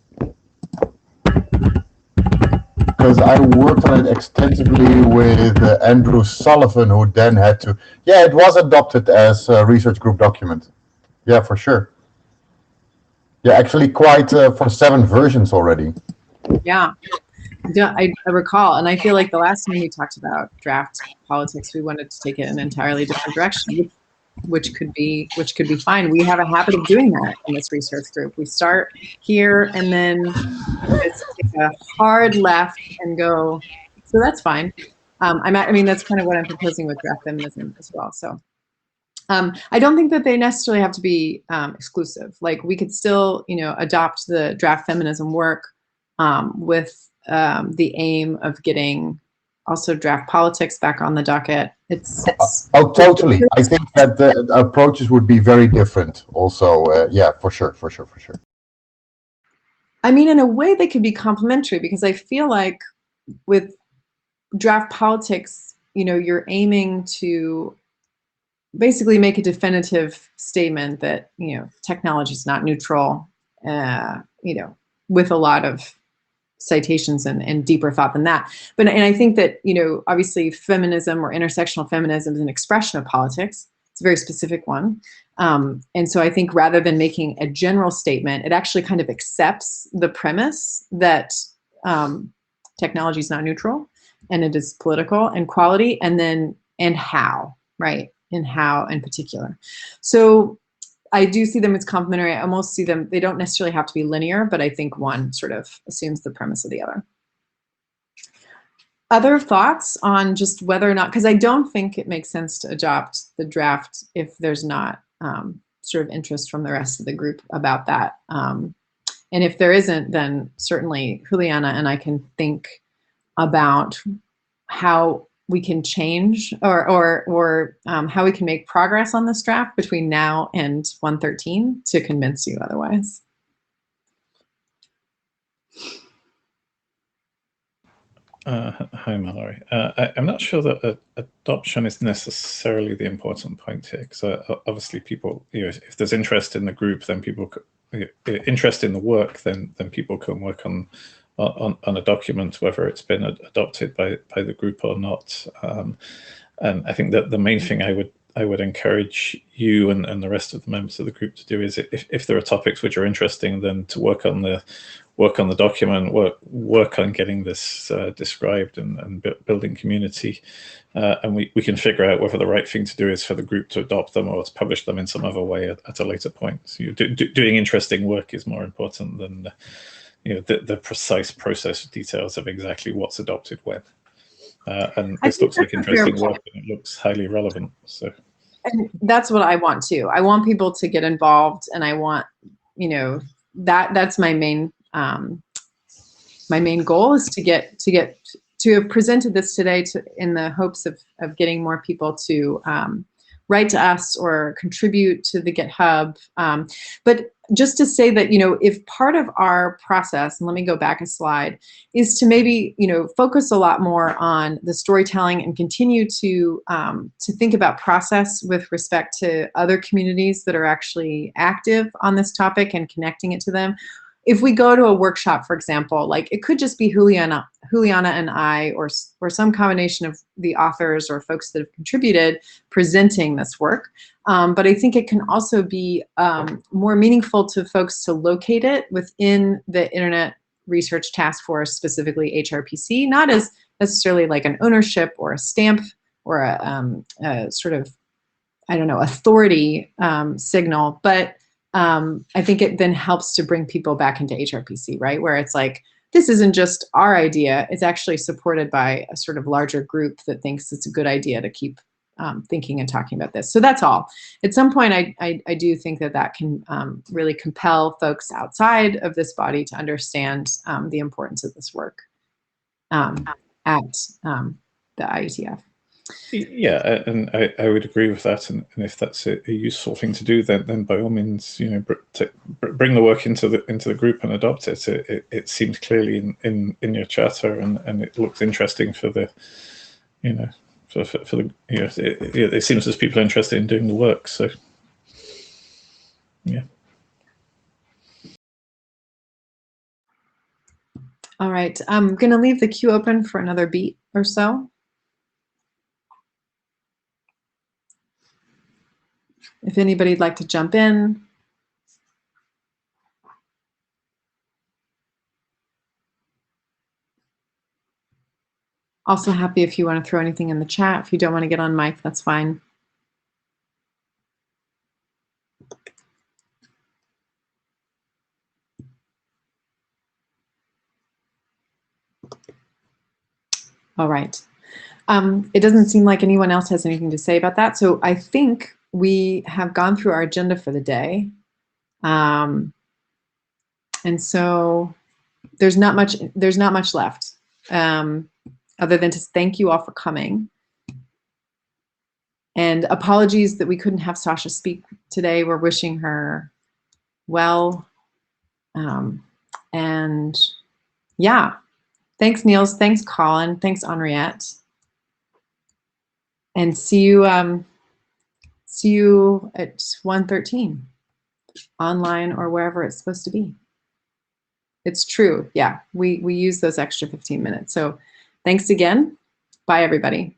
because I worked on it extensively with Andrew Sullivan, who then had to, yeah, it was adopted as a research group document. Yeah, for sure. Yeah, actually quite for 7 versions already. Yeah, I recall, and I feel like the last time we talked about draft politics, we wanted to take it in an entirely different direction, which could be fine. We have a habit of doing that in this research group. We start here and then just take a hard left and go. So that's fine. I mean, that's kind of what I'm proposing with draft feminism as well. So I don't think that they necessarily have to be exclusive. Like, we could still, adopt the draft feminism work with the aim of getting also draft politics back on the docket. It's oh, totally. I think that the approaches would be very different also. Yeah, for sure. I mean, in a way they could be complementary, because I feel like with draft politics, you're aiming to basically make a definitive statement that, technology is not neutral, with a lot of citations and deeper thought than that. And I think that, you know, obviously feminism or intersectional feminism is an expression of politics. It's a very specific one. And so I think rather than making a general statement, it actually kind of accepts the premise that technology is not neutral and it is political and quality, and how, right? And how in particular. So I do see them as complementary. I almost see them, they don't necessarily have to be linear, but I think one sort of assumes the premise of the other. Other thoughts on just whether or not, because I don't think it makes sense to adopt the draft if there's not sort of interest from the rest of the group about that. And if there isn't, then certainly Juliana and I can think about how we can change or how we can make progress on this draft between now and 113 to convince you otherwise. Hi, Mallory. I'm not sure that adoption is necessarily the important point here, because obviously people, you know, if there's interest in the group, then people, interest in the work, then people can work on a document, whether it's been adopted by the group or not. And I think that the main thing I would encourage you and the rest of the members of the group to do is, if there are topics which are interesting, then to work on the document, work on getting this described and building community, and we can figure out whether the right thing to do is for the group to adopt them or to publish them in some other way at a later point. So doing interesting work is more important than you know, the precise process details of exactly what's adopted when. And this looks like interesting work, and it looks highly relevant. So, and that's what I want too. I want people to get involved, and I want, you know, that's my main goal is to have presented this today in the hopes of getting more people to write to us or contribute to the GitHub. But just to say that, you know, if part of our process, and let me go back a slide, is to maybe, you know, focus a lot more on the storytelling and continue to think about process with respect to other communities that are actually active on this topic and connecting it to them. If we go to a workshop, for example, like it could just be Juliana and I, or some combination of the authors or folks that have contributed presenting this work. But I think it can also be more meaningful to folks to locate it within the Internet Research Task Force, specifically HRPC, not as necessarily like an ownership or a stamp or a sort of, I don't know, authority signal, but I think it then helps to bring people back into HRPC, right? Where it's like, this isn't just our idea, it's actually supported by a sort of larger group that thinks it's a good idea to keep thinking and talking about this. So that's all. At some point, I do think that can really compel folks outside of this body to understand the importance of this work at the IETF. Yeah, and I would agree with that. And if that's a useful thing to do, then by all means, you know, bring the work into the group and adopt it. It seems clearly in your charter, and it looks interesting for the, you know, for the, you know, it seems there's people interested in doing the work. So yeah. All right, I'm going to leave the queue open for another beat or so. If anybody'd like to jump in. Also happy if you want to throw anything in the chat. If you don't want to get on mic, that's fine. All right. It doesn't seem like anyone else has anything to say about that. So I think we have gone through our agenda for the day. And so there's not much left other than to thank you all for coming. And apologies that we couldn't have Sasha speak today. We're wishing her well. And yeah, thanks Niels, thanks Colin, thanks Henriette. And see you at 113 online or wherever it's supposed to be. It's true. Yeah, we use those extra 15 minutes. So thanks again. Bye, everybody.